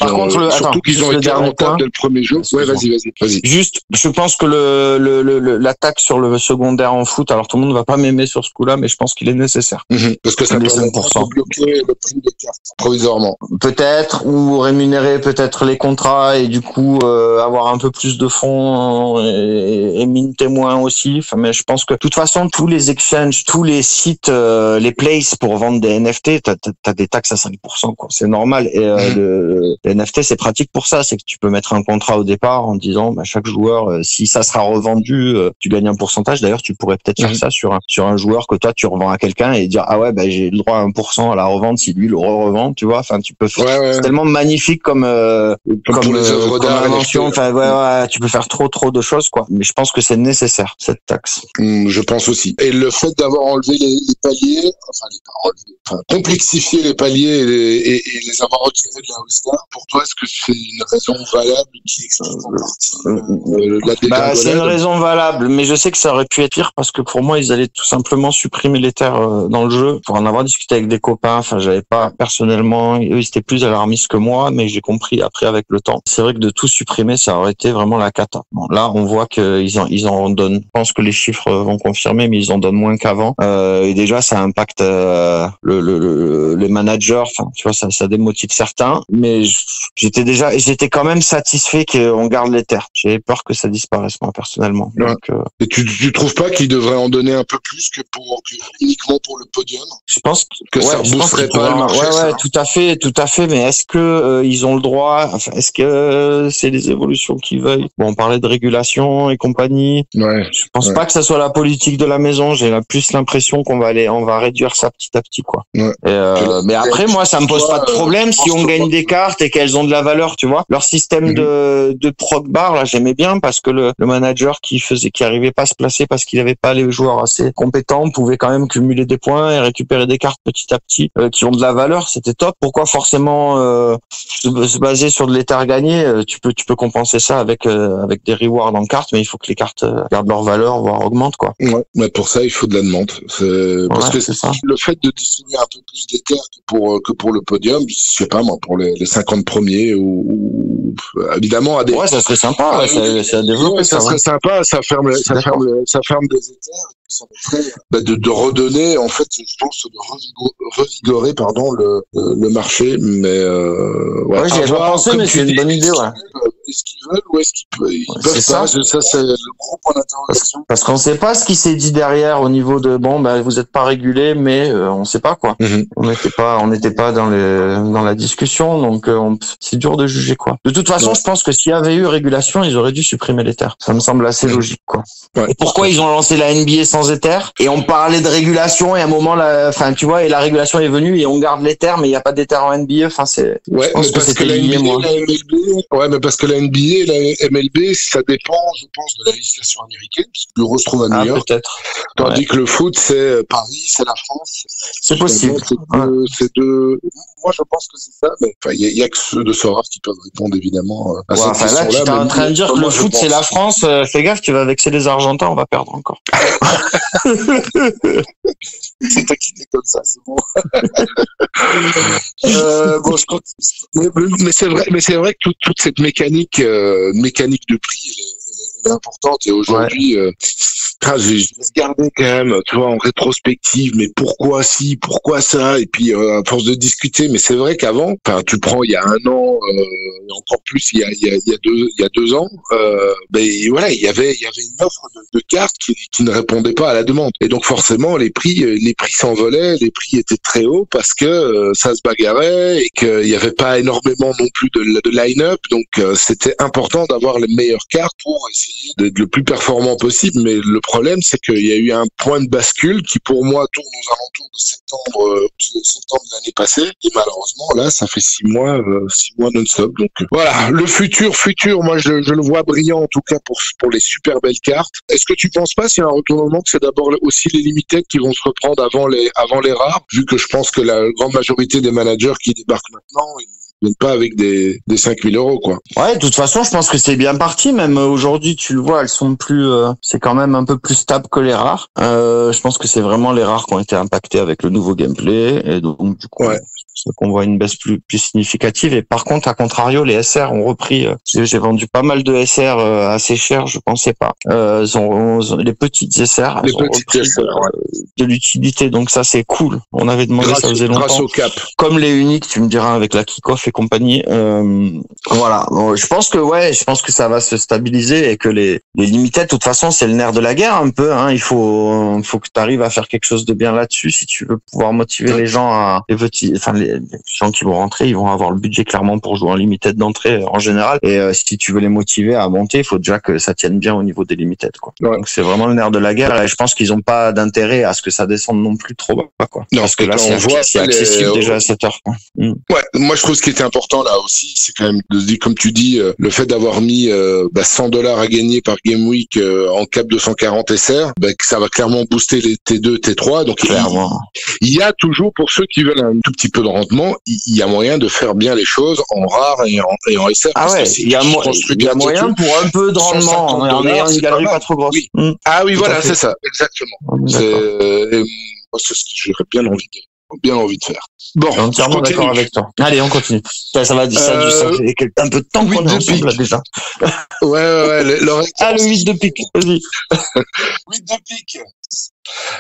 surtout qu'ils ont été rentables dès le premier jour. Ouais, vas-y. Juste, je pense que l'attaque sur le secondaire en foot, alors tout le monde ne va pas m'aimer sur ce coup-là, mais je pense qu'il est nécessaire. Parce que ça permet de bloquer le prix des cartes provisoirement. Peut-être, ou rémunérer peut-être les contrats, et du coup avoir un peu plus de fonds et mine témoin aussi. Enfin, mais je pense que de toute façon, tous les exchanges, tous les sites, les places pour vendre des NFT, t'as des taxes à 5%, quoi. C'est normal. Et les NFT, c'est pratique pour ça. C'est que tu peux mettre un contrat au départ en disant, chaque joueur, si ça sera revendu, tu gagnes un pourcentage. D'ailleurs, tu pourrais peut-être faire ça sur un joueur que toi tu revends à quelqu'un et dire, j'ai le droit à 1% à la revente revendre si lui le revend, tu vois. Enfin, tu peux faire, Ouais. c'est tellement magnifique comme Pour les œuvres comme d'art, invention. NFT. Enfin, ouais, tu peux faire trop de choses, quoi. Mais je pense que c'est nécessaire, cette taxe. Je pense aussi. Et le fait d'avoir enlevé les paliers, complexifier les paliers et les avoir retirés de la All-Star, pour toi, est-ce que c'est une raison valable qui explique en partie la dégringolade? C'est une raison valable, mais je sais que ça aurait pu être pire parce que pour moi, ils allaient tout simplement supprimer les terres dans le jeu. Pour en avoir discuté avec des copains, enfin, j'avais pas personnellement, eux, ils étaient plus alarmistes que moi, mais j'ai compris après avec le temps. C'est vrai que de tout supprimer, ça aurait été vraiment la cata. Bon, là, on voit qu'ils en donnent. Je pense que les chiffres vont confirmer, mais ils en donnent moins qu'avant. Et déjà, ça impacte les managers. Enfin, tu vois, ça démotive certains. Mais j'étais quand même satisfait qu'on garde les terres. J'avais peur que ça disparaisse, moi, personnellement. Ouais. Donc, et tu trouves pas qu'ils devraient en donner un peu plus que uniquement pour le podium? je pense que ça boosterait pas le marché. Ouais, tout à fait. Mais est-ce que ils ont le droit? Enfin, est-ce que c'est les évolutions qu'ils veulent? Bon, on parlait de régulation et compagnie. Ouais. Je pense pas que ça soit la politique de la maison. J'ai plus l'impression qu'on va réduire ça petit à petit, quoi. Ouais. Mais après, moi, ça me pose pas de problème si on gagne des cartes et qu'elles ont de la valeur, tu vois. Leur système de prog bar, là, j'aimais bien parce que le manager qui arrivait pas à se placer parce qu'il avait pas les joueurs assez compétents pouvait quand même cumuler des points et récupérer des cartes petit à petit qui ont de la valeur. C'était top. Pourquoi forcément se baser sur de l'éther gagné? Tu peux compenser ça avec des rewards en cartes, mais il faut que les cartes gardent leur valeur, voire augmentent, quoi. Ouais, mais pour ça, il faut de la demande. Parce que c'est ça. Le fait de distribuer un peu plus d'éther que pour le podium, je sais pas moi, pour les 50 premiers ou évidemment à des. Ouais, ça serait sympa. C'est à développer. Ouais, ça serait sympa. Ça ferme des éthers. Ça permettrait de redonner, en fait, je pense, de revigorer, le marché. Mais ouais, j'y avais pas pensé, mais c'est une bonne idée, ouais. Est-ce qu'ils veulent ou est-ce qu'ils peuvent c'est pas? ça. C'est le gros point d'interrogation. Parce qu'on sait pas ce qui s'est dit derrière au niveau de vous êtes pas régulé, mais on sait pas, quoi. On n'était pas dans la discussion, donc c'est dur de juger, quoi. De toute façon, je pense que s'il y avait eu régulation, ils auraient dû supprimer les terres. Ça me semble assez logique, quoi. Ouais. Et pourquoi ils ont lancé la NBA sans éther? Et on parlait de régulation et à un moment tu vois, et la régulation est venue et on garde les terres, mais il y a pas d'éther en NBA. Enfin, ouais, je pense que c'était lié, moi. Mais parce que la NBA et la MLB, ça dépend, je pense, de la législation américaine, puisque le bureau se trouve à New York. Peut-être. Tandis que le foot, c'est Paris, c'est la France. C'est possible. Moi, je pense que c'est ça, mais enfin, il y a que ceux de Sorare qui peuvent répondre, évidemment, à cette question-là. Là, tu es en train de dire que le foot, c'est la France. Fais gaffe, tu vas vexer les Argentins, on va perdre encore. C'est toi qui dis comme ça, c'est bon. Je continue. Mais c'est vrai que toute cette mécanique de prix, elle est importante. Et aujourd'hui, j'ai regardé quand même, tu vois, en rétrospective, mais pourquoi ci, pourquoi ça, et puis à force de discuter, mais c'est vrai qu'avant, enfin, tu prends il y a un an, encore plus il y a 2 ans, voilà, il y avait une offre de cartes qui ne répondait pas à la demande, et donc forcément les prix s'envolaient, les prix étaient très hauts parce que ça se bagarrait et qu'il y avait pas énormément non plus de line-up, donc c'était important d'avoir les meilleures cartes pour essayer d'être le plus performant possible, mais le problème, c'est qu'il y a eu un point de bascule qui, pour moi, tourne aux alentours de septembre de l'année passée. Et malheureusement, là, ça fait 6 mois non-stop. Donc, voilà. Le futur, moi, je le vois brillant, en tout cas, pour les super belles cartes. Est-ce que tu penses pas, s'il y a un retournement, que c'est d'abord aussi les limited qui vont se reprendre avant les rares, vu que je pense que la grande majorité des managers qui débarquent maintenant, viennent pas avec des 5 000 euros, quoi. Ouais, de toute façon, je pense que c'est bien parti. Même aujourd'hui, tu le vois, elles sont plus, c'est quand même un peu plus stable que les rares. Je pense que c'est vraiment les rares qui ont été impactés avec le nouveau gameplay. Et donc, du coup, c'est qu'on voit une baisse plus significative. Et par contre, à contrario, les SR ont repris. J'ai vendu pas mal de SR assez cher, je pensais pas. Les petites SR, elles ont repris de l'utilité. Donc ça, c'est cool. On avait demandé, ça faisait longtemps. Grâce au cap. Comme les uniques, tu me diras, avec la kick-off et compagnie. Voilà. Bon, je pense que ça va se stabiliser et que les limited, de toute façon, c'est le nerf de la guerre un peu. Hein. Il faut que tu arrives à faire quelque chose de bien là-dessus si tu veux pouvoir motiver les gens les les gens qui vont rentrer, ils vont avoir le budget clairement pour jouer en limited d'entrée en général. Et si tu veux les motiver à monter, il faut déjà que ça tienne bien au niveau des limited, quoi. Ouais. Donc c'est vraiment le nerf de la guerre. Et je pense qu'ils n'ont pas d'intérêt à ce que ça descende non plus trop bas, quoi. Non, parce que là, c'est accessible déjà à cette heure, quoi. Ouais, moi je trouve ce qui était important là aussi, c'est quand même de se dire, comme tu dis, le fait d'avoir mis $100 à gagner par Game Week en cap 240 SR, que ça va clairement booster les T2, T3. Donc clairement, il y a toujours, pour ceux qui veulent un tout petit peu de rendement, il y a moyen de faire bien les choses en rare et en SR. Ah ouais, il y a moyen pour un peu de rendement en ayant une galerie pas trop grosse. Oui. Ah oui, voilà, c'est ça, exactement. Moi, c'est ce que j'aurais bien envie de faire. Bon, je suis entièrement d'accord avec toi. Allez, on continue. Ça fait un peu de temps qu'on est ensemble là, déjà. Ouais, le 8 de pique, vas-y. 8 de pique.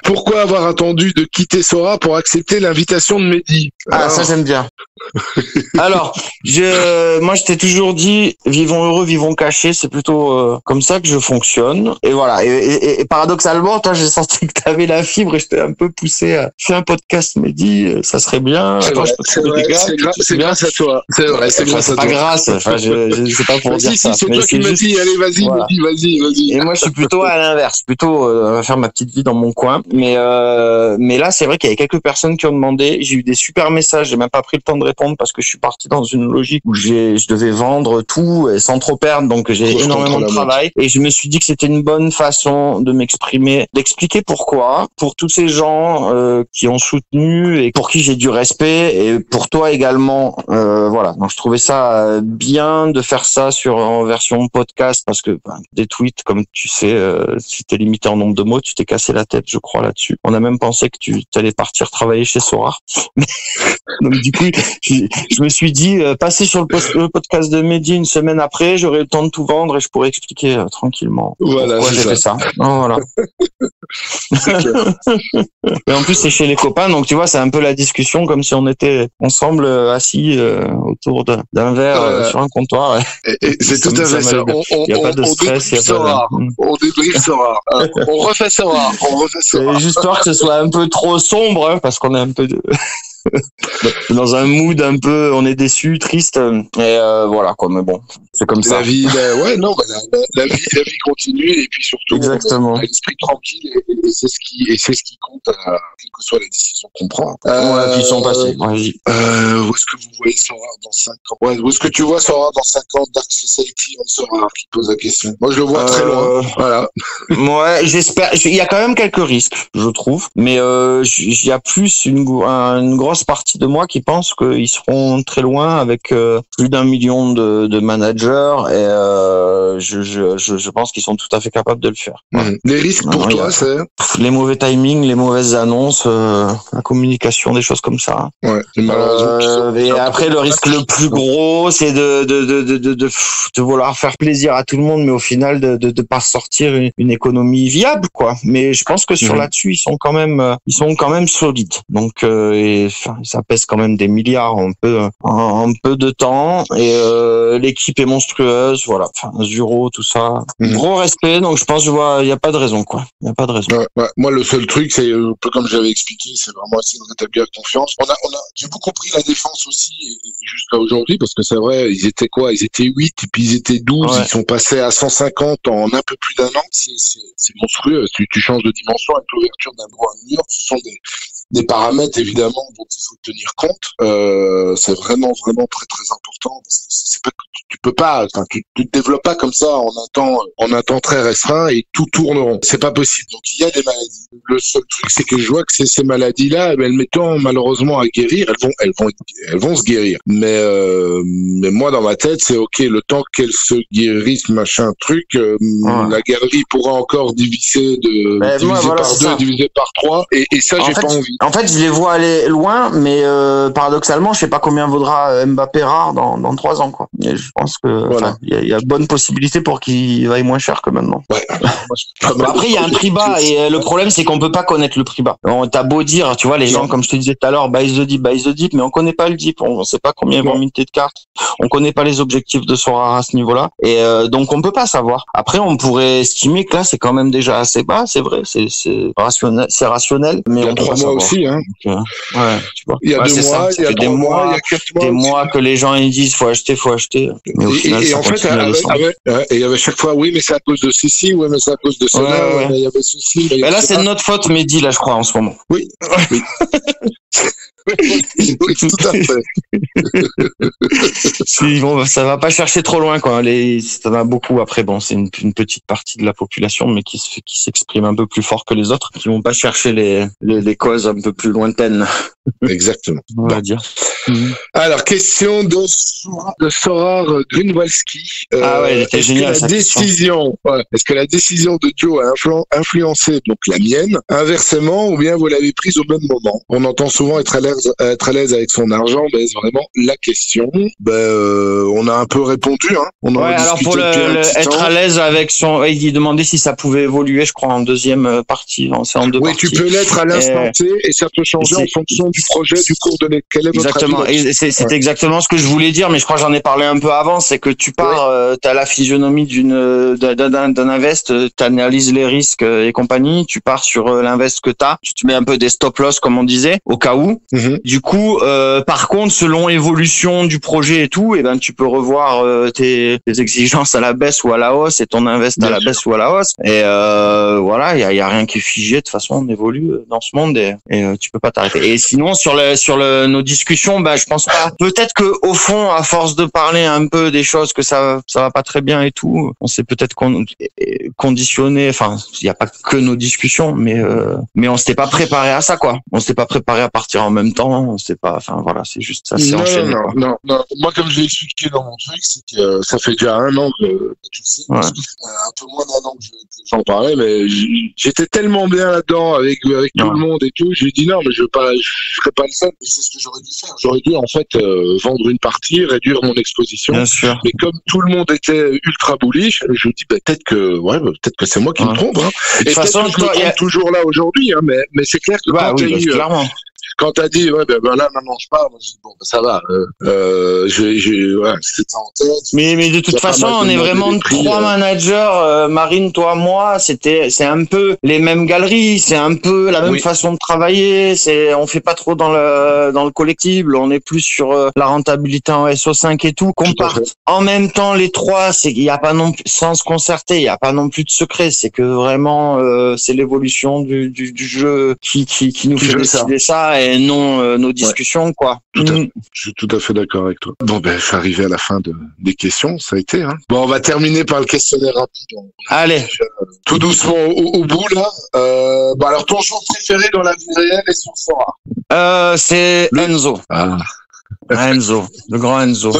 Pourquoi avoir attendu de quitter Sora pour accepter l'invitation de Mehdi? Ça j'aime bien. Alors, moi je t'ai toujours dit, vivons heureux, vivons cachés, c'est plutôt comme ça que je fonctionne. Et voilà. Et paradoxalement, toi, j'ai senti que t'avais la fibre et je t'ai un peu poussé à faire un podcast, Mehdi, ça serait bien. C'est grâce à toi. C'est vrai, c'est grâce à toi. Pas grâce. Enfin, je sais pas pour dire ça. C'est toi qui me dis, allez, vas-y, voilà. Vas-y. Et moi, je suis plutôt à l'inverse, plutôt faire ma petite vie dans mon coin. Mais là, c'est vrai qu'il y avait quelques personnes qui ont demandé. J'ai eu des super messages. J'ai même pas pris le temps de répondre parce que je suis parti dans une logique où je devais vendre tout et sans trop perdre. Donc j'ai énormément de travail et je me suis dit que c'était une bonne façon de m'exprimer, d'expliquer pourquoi, pour tous ces gens qui ont soutenu et pour qui j'ai du respect et pour toi également. Voilà. Donc je trouvais ça bien de faire ça en version podcast parce que des tweets, comme tu sais, si t'es limité en nombre de mots, tu t'es cassé la tête, je crois, là-dessus. On a même pensé que tu allais partir travailler chez Sora. Donc du coup, je me suis dit, passer sur le podcast de Mehdi une semaine après, j'aurai le temps de tout vendre et je pourrais expliquer tranquillement pourquoi j'ai fait ça. Voilà. Et en plus, c'est chez les copains, donc tu vois, c'est un peu la discussion comme si on était ensemble assis autour d'un verre sur un comptoir. Et c'est tout à fait ça. Il n'y a pas de stress. On débriefe Sora. On refait Sora. J'ai juste peur que ce soit un peu trop sombre, parce qu'on est un peu dans un mood un peu, on est déçu, triste, et voilà quoi. Mais bon, c'est comme ça. La vie continue et puis surtout, exactement. L'esprit tranquille et c'est ce qui compte, quelle que soit la décision qu'on prend. Qui sont passés. Où est-ce que vous voyez Sora dans 5 ans? Où est-ce que tu vois Sora dans 5 ans? Dark Society on Sora qui pose la question. Moi, je le vois très loin. Voilà. Ouais, j'espère. Il y a quand même quelques risques, je trouve, mais il y a plus une grosse partie de moi qui pense qu'ils seront très loin avec plus d'1 million de managers et je pense qu'ils sont tout à fait capables de le faire. Les risques pour toi, c'est les mauvais timings, les mauvaises annonces, la communication, des choses comme ça. Ouais. Et après, le risque le plus gros, c'est de vouloir faire plaisir à tout le monde, mais au final de pas sortir une économie viable, quoi. Mais je pense que là-dessus, ils sont quand même solides. Donc ça pèse quand même des milliards en peu de temps et l'équipe est monstrueuse, voilà. Enfin, Zuro, tout ça, gros respect. Donc je pense, il y a pas de raison, quoi. Il y a pas de raison. Ouais. Moi, le seul truc, c'est un peu comme j'avais expliqué, c'est vraiment essayer de rétablir la confiance. J'ai beaucoup pris la défense aussi jusqu'à aujourd'hui parce que c'est vrai, ils étaient 8 et puis ils étaient 12, ouais. Ils sont passés à 150 en un peu plus d'1 an. C'est monstrueux. Tu changes de dimension avec l'ouverture d'un droit à mur. Ce sont des paramètres évidemment dont il faut tenir compte. C'est vraiment très très important parce que c'est pas que tu peux pas, tu te développes pas comme ça en un temps très restreint et tout tourne rond. C'est pas possible. Donc il y a des maladies. Le seul truc, c'est que je vois que ces maladies-là, elles mettant malheureusement à guérir, elles vont se guérir. Mais moi dans ma tête, c'est ok, le temps qu'elles se guérissent, machin truc, la galerie pourra encore diviser par 2, diviser par 3, et ça j'ai pas envie. En fait, je les vois aller loin, mais paradoxalement, je sais pas combien vaudra Mbappé rare dans 3 ans, quoi. Et je pense que il y a bonne possibilité pour qu'il vaille moins cher que maintenant. Ouais. Après, il y a un prix bas et le problème, c'est qu'on peut pas connaître le prix bas. T'as beau dire, tu vois, les gens, comme je te disais tout à l'heure, buy the dip, mais on connaît pas le dip, on sait pas combien ils vont minter de cartes, on connaît pas les objectifs de Sora à ce niveau-là, et donc on peut pas savoir. Après, on pourrait estimer que là, c'est quand même déjà assez bas, c'est vrai, c'est rationnel, mais on peut pas savoir. aussi, hein. Donc, ouais, tu vois. Il y a 2 mois, il y a 3 mois, il y a 4 mois. Des mois que les gens ils disent faut acheter. Mais au final, et en fait, il y avait chaque fois, oui, mais c'est à cause de ceci, oui, mais c'est à cause de cela, ouais. il y avait ceci. Mais là, c'est de notre faute, Mehdi, là, je crois, en ce moment. Oui. Oui, tout à fait. Bon, ça va pas chercher trop loin, quoi. T'en as beaucoup. Après, bon, c'est une petite partie de la population, mais qui s'exprime un peu plus fort que les autres, qui vont pas chercher les causes un peu plus lointaines. Exactement. On va dire. Alors, question de Sorar Grunwalski. Ouais, elle était géniale, cette question. Est-ce que la décision de Joe a influencé donc la mienne, inversement, ou bien vous l'avez prise au même moment? On entend souvent être à l'aise avec son argent, mais est-ce vraiment la question? On a un peu répondu, hein. On en a alors pour être à l'aise avec son, il demandait si ça pouvait évoluer, je crois, en deuxième partie, c'est en deux parties. Oui, tu peux l'être à l'instant T, et ça peut changer en fonction du projet, du cours donné. Quel est votre exactement. avis? Et c'est exactement ce que je voulais dire, mais je crois que j'en ai parlé un peu avant, c'est que tu pars, t'as la physionomie d'un invest, t'analyses les risques et compagnie, tu pars sur l'invest que tu mets un peu des stop loss comme on disait, au cas où. Du coup, par contre, selon l'évolution du projet et tout, tu peux revoir tes exigences à la baisse ou à la hausse et ton invest à la baisse ou à la hausse. Et voilà, il y a rien qui est figé. De toute façon, on évolue dans ce monde et tu peux pas t'arrêter. Et sinon, sur nos discussions, je pense pas. Peut-être que au fond, à force de parler un peu des choses que ça va pas très bien et tout, on s'est peut-être conditionné. Enfin, il y a pas que nos discussions, mais on s'était pas préparé à ça, quoi. On s'était pas préparé à partir en même temps. On s'était pas. Enfin voilà, c'est juste ça. C'est enchaîné. Non. Moi, comme je l'ai expliqué dans mon truc, c'est que ça fait déjà 1 an que tu sais, un peu moins d'1 an que j'en parlais, mais j'étais tellement bien là-dedans avec tout le monde et tout. J'ai dit non, mais je serais pas le seul. Et c'est ce que j'aurais dû faire. J'aurais dû en fait vendre une partie, réduire mon exposition. Bien sûr. Mais comme tout le monde était ultra bullish, je me dis peut-être que c'est moi qui me trompe. Hein. Et de toute façon, je me trompe toujours là aujourd'hui. Hein, mais c'est clair que quand tu as eu quand t'as dit là maintenant je pars, moi je dis ça va, c'était en tête. Mais de toute façon on est vraiment 3 managers, Marine, toi, moi, c'est un peu les mêmes galeries, c'est un peu la même façon de travailler, on fait pas trop dans le collectible, on est plus sur la rentabilité en SO5 et tout. Qu'on parte en même temps les 3, il y a pas non plus, sans se concerter, il y a pas non plus de secret, c'est que vraiment c'est l'évolution du jeu qui nous fait décider ça et non nos discussions, quoi. Je suis tout à fait d'accord avec toi. Bon, je suis arrivé à la fin des questions, ça a été. Hein. Bon, on va terminer par le questionnaire rapide. Allez. Tout doucement au bout, là. Alors, ton joueur préféré dans la vie réelle est sur Sora? C'est Enzo. Enzo, le grand Enzo.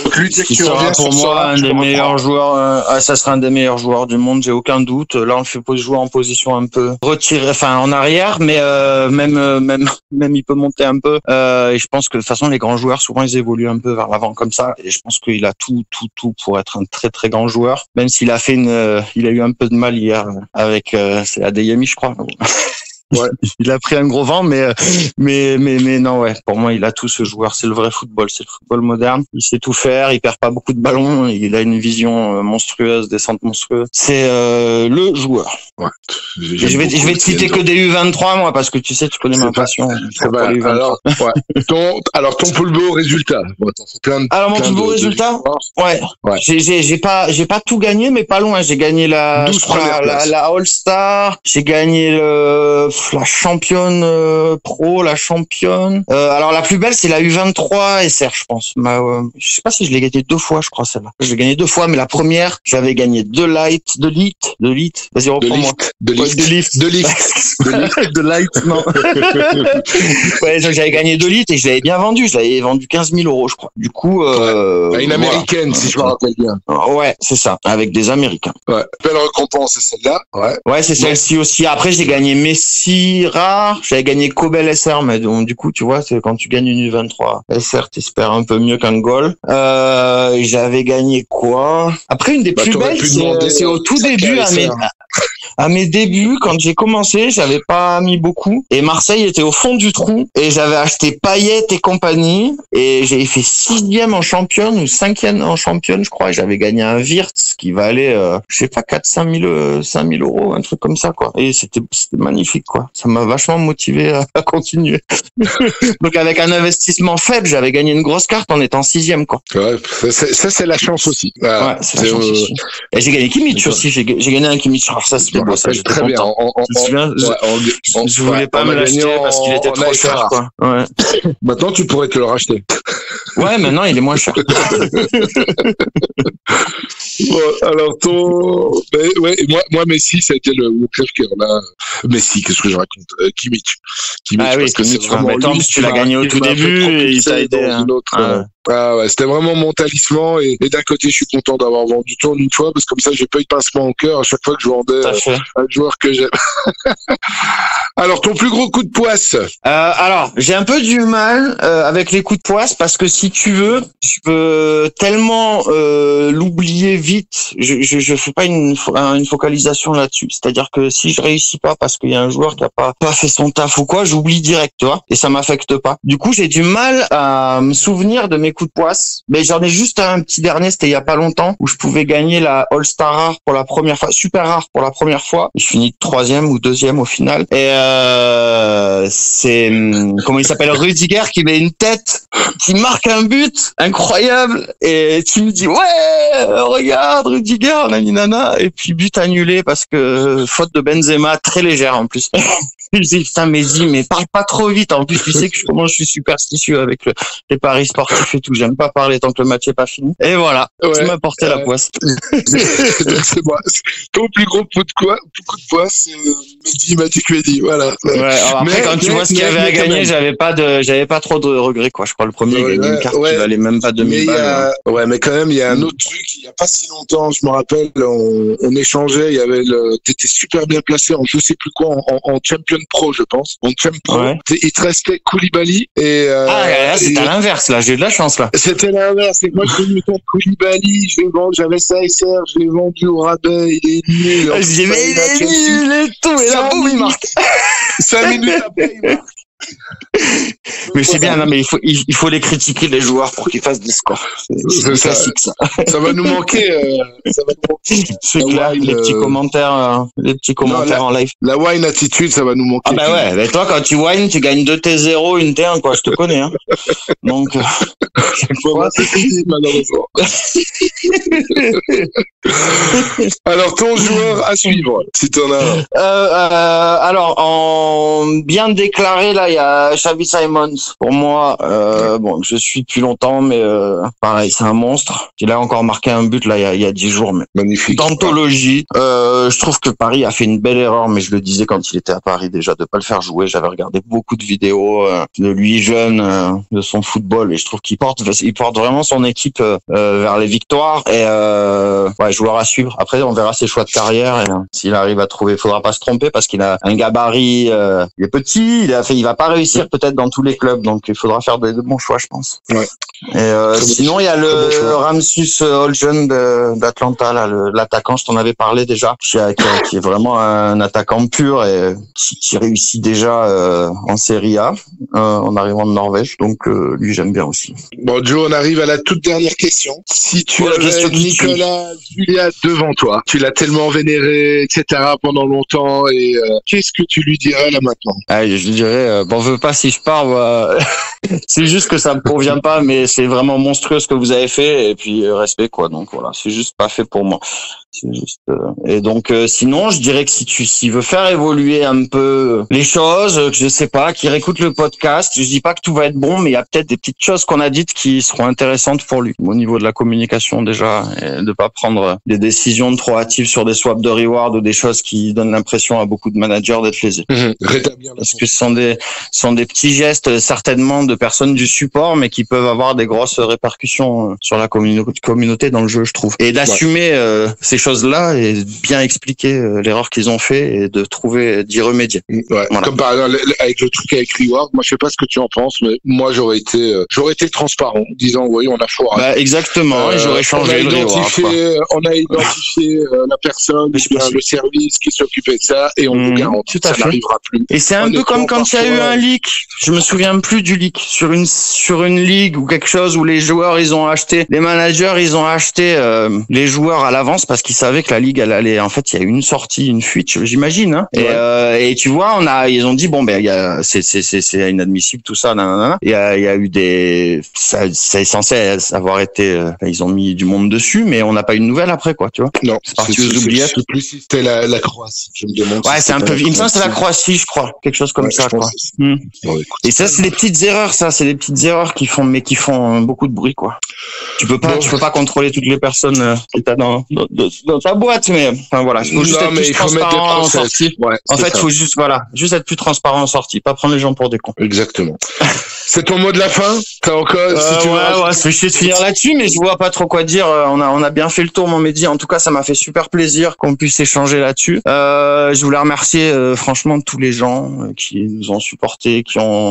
Donc lui, qui sera pour moi un des meilleurs joueurs. Ça sera un des meilleurs joueurs du monde, j'ai aucun doute. Là, on le fait jouer en position un peu retirée, enfin en arrière, mais même il peut monter un peu. Et je pense que de toute façon, les grands joueurs, souvent, ils évoluent un peu vers l'avant comme ça. Et je pense qu'il a tout pour être un très très grand joueur. Même s'il a il a eu un peu de mal hier avec c'est Adeyemi, je crois. Ouais. Il a pris un gros vent, mais non, ouais. Pour moi, il a tout, ce joueur. C'est le vrai football. C'est le football moderne. Il sait tout faire. Il perd pas beaucoup de ballons. Il a une vision monstrueuse, descente monstrueuse. C'est le joueur. Ouais. Je vais te citer que des U23, moi, parce que tu sais, tu connais ma passion. Alors, ton plus beau résultat. Bon, t'as fait alors, mon plus beau résultat, ouais. J'ai pas tout gagné, mais pas loin. J'ai gagné la All-Star. J'ai gagné la championne pro, la championne. Alors la plus belle, c'est la U23 SR, je pense. Je sais pas si je l'ai gagné 2 fois, je crois, celle-là. Je l'ai gagné 2 fois, mais la première, j'avais gagné de light. Vas-y, reprends-moi. De light, non. Ouais, j'avais gagné 2 litres et je l'avais bien vendu. Je l'avais vendu 15 000 €, je crois. Du coup, une américaine, si je me rappelle bien. Ouais, c'est ça, avec des Américains. Ouais. Belle récompense, c'est celle-là. Ouais, c'est celle-ci aussi. Après, j'ai gagné Messi rare. J'avais gagné Kobel SR, mais donc, du coup, tu vois, c'est quand tu gagnes une U23 SR, t'espères un peu mieux qu'un goal. J'avais gagné quoi? Après, une des plus belles, c'est au tout début, À mes débuts, quand j'ai commencé, j'avais pas mis beaucoup et Marseille était au fond du trou et j'avais acheté Payet et compagnie et j'avais fait 6e en championne ou 5e en championne, je crois, et j'avais gagné un Wirtz qui valait, je sais pas, 5 000 €, un truc comme ça, quoi. Et c'était magnifique, quoi. Ça m'a vachement motivé à continuer. Donc avec un investissement faible, j'avais gagné une grosse carte en étant 6e, quoi. Ouais, ça c'est la chance aussi. Voilà. Ouais, c'est la chance aussi. Et j'ai gagné Kimmich aussi, j'ai gagné un Kimmich. Alors ça, c'était beau, ça, j'étais très bien. Je voulais pas me l'acheter parce qu'il était trop cher, quoi. Ouais. Maintenant, tu pourrais te le racheter. Ouais, maintenant, il est moins cher. Bon, alors moi Messi, ça a été le crève-cœur là. Messi, qu'est-ce que je raconte? Kimmich, ah oui, parce que c'est vraiment lui, tu l'as gagné au tout début et il t'a aidé. Ah ouais, c'était vraiment mon talisman et d'un côté je suis content d'avoir vendu Tourne une fois parce que comme ça j'ai pas eu de pincement au cœur à chaque fois que je vendais un joueur que j'aime. Alors ton plus gros coup de poisse? Alors j'ai un peu du mal avec les coups de poisse parce que si tu veux, je peux tellement l'oublier vite. Je fais pas une focalisation là-dessus. C'est-à-dire que si je réussis pas parce qu'il y a un joueur qui a pas fait son taf ou quoi, j'oublie direct, tu vois, et ça m'affecte pas. Du coup j'ai du mal à me souvenir de mes coups de poisse, mais j'en ai juste un petit dernier, c'était il y a pas longtemps, où je pouvais gagner la All-Star rare pour la première fois, super rare pour la première fois. Je finis 3e ou 2e au final. Et c'est comment il s'appelle, Rudiger, qui met une tête, qui marque un but incroyable, et tu me dis ouais, regarde Rudiger, nanana, et puis but annulé parce que faute de Benzema, très légère en plus. Je dis putain, mais parle pas trop vite. En plus, tu sais que comment je suis superstitieux avec les paris sportifs et tout. J'aime pas parler tant que le match est pas fini. Et voilà, tu m'as porté la poisse. C'est moi. Ton plus gros coup de poisse, c'est Mehdi. Voilà. Ouais, alors après, quand tu vois ce qu'il y avait à gagner, j'avais pas trop de regrets, quoi. Je crois le premier, il gagnait une carte qui valait même pas 2000 balles. Ouais, mais quand même, il y a un autre truc. Il y a pas si longtemps, je me rappelle, on échangeait. Il y avait t'étais super bien placé en je sais plus quoi, en Champion Pro, je pense. En Champion Pro. Ouais. Il te restait Koulibaly et là, c'était à l'inverse, là. J'ai eu de la chance, là. C'était l'inverse. C'est que moi, je l'ai mis contre Koulibaly. J'avais SR, je l'ai vendu au rabais. Il est nul. Je dis, mais il est nul, il est tout. Et là, boum, il marque. 5 minutes après, il marque. Mais c'est bien, non, mais il faut les critiquer, les joueurs, pour qu'ils fassent des scores. C'est classique, ça. Ça va nous manquer, C'est clair, les petits commentaires en live. La wine attitude, ça va nous manquer. Ah bah ouais, mais toi, quand tu wine, tu gagnes 2 T0, une T1, quoi, je te connais, hein. Donc, c'est fini, malheureusement. Alors, ton joueur à suivre, si t'en as un. Alors, en bien déclaré, là, il y a Xavi Simons. Pour moi, bon, je suis depuis longtemps, mais pareil, c'est un monstre. Il a encore marqué un but là il y a 10 jours. Mais magnifique. D'anthologie. Je trouve que Paris a fait une belle erreur, mais je le disais quand il était à Paris déjà, de pas le faire jouer. J'avais regardé beaucoup de vidéos de lui jeune, de son football, et je trouve qu'il porte vraiment son équipe vers les victoires. Et ouais, joueur à suivre. Après, on verra ses choix de carrière. Et s'il arrive à trouver, faudra pas se tromper parce qu'il a un gabarit. Il est petit. Il va pas réussir peut-être dans tous les clubs, donc il faudra faire de bons choix, je pense. Ouais. Et sinon, il y a le Ramsus Holgren d'Atlanta, là, l'attaquant, je t'en avais parlé déjà, qui est vraiment un attaquant pur et qui réussit déjà en Serie A en arrivant de Norvège. Donc lui, j'aime bien aussi. Bon, Joe, on arrive à la toute dernière question. Si tu avais Nicolas Julia devant toi, tu l'as tellement vénéré, etc. pendant longtemps, et qu'est-ce que tu lui dirais là maintenant? Je lui dirais, m'en veux pas si je pars. C'est juste que ça me convient pas, mais c'est vraiment monstrueux ce que vous avez fait, et puis respect, quoi. Donc voilà, c'est juste pas fait pour moi. C'est juste. Et donc sinon, je dirais que s'il veut faire évoluer un peu les choses, que je sais pas, qu'il réécoute le podcast. Je dis pas que tout va être bon, mais il y a peut-être des petites choses qu'on a dites qui seront intéressantes pour lui au niveau de la communication déjà, et de pas prendre des décisions trop hâtives sur des swaps de reward ou des choses qui donnent l'impression à beaucoup de managers d'être lésés. Parce que ce sont des petits gestes certainement de personnes du support, mais qui peuvent avoir des grosses répercussions sur la communauté dans le jeu, je trouve. Et d'assumer ces choses choses-là et bien expliquer l'erreur qu'ils ont fait et d'y remédier. Ouais. Voilà. Comme par exemple avec le truc avec Reward, moi je sais pas ce que tu en penses, mais moi j'aurais été transparent, disant oui on a foiré. Bah exactement, et j'aurais changé le Reward. On a identifié la personne, le service qui s'occupait de ça, et on vous garantit que ça n'arrivera plus. Et c'est un peu comme quand il y a eu un leak. Je me souviens plus du leak sur une ligue ou quelque chose où les joueurs les managers ils ont acheté les joueurs à l'avance parce qu'ils savaient que la ligue elle allait. En fait, il y a eu une fuite, j'imagine. Hein. Ouais. Et tu vois, ils ont dit bon ben c'est inadmissible tout ça. Nanana. Il y a eu ça est censé avoir été. Ils ont mis du monde dessus, mais on n'a pas eu de nouvelles après quoi, tu vois. Non. C'est parti aux oubliettes. Je sais plus si c'était la Croatie. Je me demande. Ouais, c'est un peu. Il me semble c'est la Croatie, je crois, quelque chose comme ça, quoi. Bon, écoute, et ça, c'est des petites erreurs, c'est des petites erreurs qui font beaucoup de bruit, quoi. Tu peux pas contrôler toutes les personnes que t'as dans ta boîte, mais enfin voilà. Il faut juste être plus transparent en sortie. Ouais, en fait, il faut juste être plus transparent en sortie, pas prendre les gens pour des cons. Exactement. C'est ton mot de la fin? T'as encore, si tu veux. Ouais, je vais essayer de finir là-dessus, mais je vois pas trop quoi dire. On a bien fait le tour, mon Mehdi. En tout cas, ça m'a fait super plaisir qu'on puisse échanger là-dessus. Je voulais remercier, franchement, tous les gens qui nous ont supportés,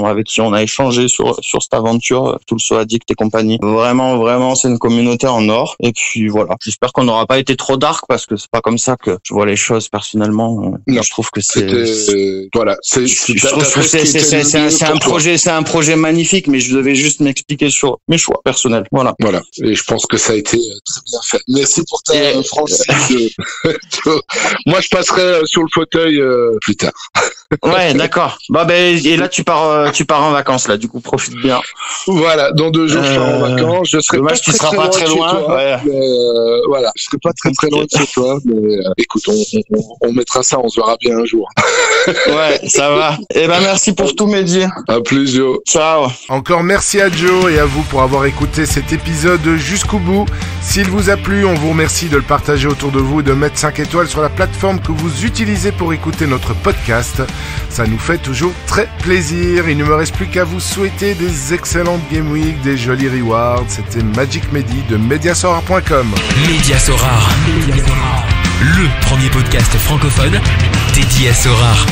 avec qui on a échangé sur cette aventure, tout le So Addict et compagnie. Vraiment, c'est une communauté en or. Et puis voilà. J'espère qu'on n'aura pas été trop dark parce que c'est pas comme ça que je vois les choses personnellement. Non. Je trouve que voilà. C'est un projet magnifique, mais je devais juste m'expliquer sur mes choix personnels. Voilà. Et je pense que ça a été très bien fait. Merci pour ta franchise. Moi, je passerai sur le fauteuil plus tard. Ouais, d'accord. Et là, tu pars en vacances, là. Du coup, profite bien. Voilà. Dans 2 jours, je pars en vacances. Je serai dommage, pas très loin. Ouais. Mais, voilà. Je serai pas très loin de chez toi. Mais écoute, on mettra ça. On se verra bien un jour. Ouais, ça va. Merci pour tout, Mehdi. À plus, Joe. Ciao. Encore merci à Joe et à vous pour avoir écouté cet épisode jusqu'au bout. S'il vous a plu, on vous remercie de le partager autour de vous et de mettre 5 étoiles sur la plateforme que vous utilisez pour écouter notre podcast. Ça nous fait toujours très plaisir. Il ne me reste plus qu'à vous souhaiter des excellentes Game Week, des jolis rewards. C'était Magic Mehdi de Mediasorare.com. Mediasorare, le premier podcast francophone dédié à Sorare.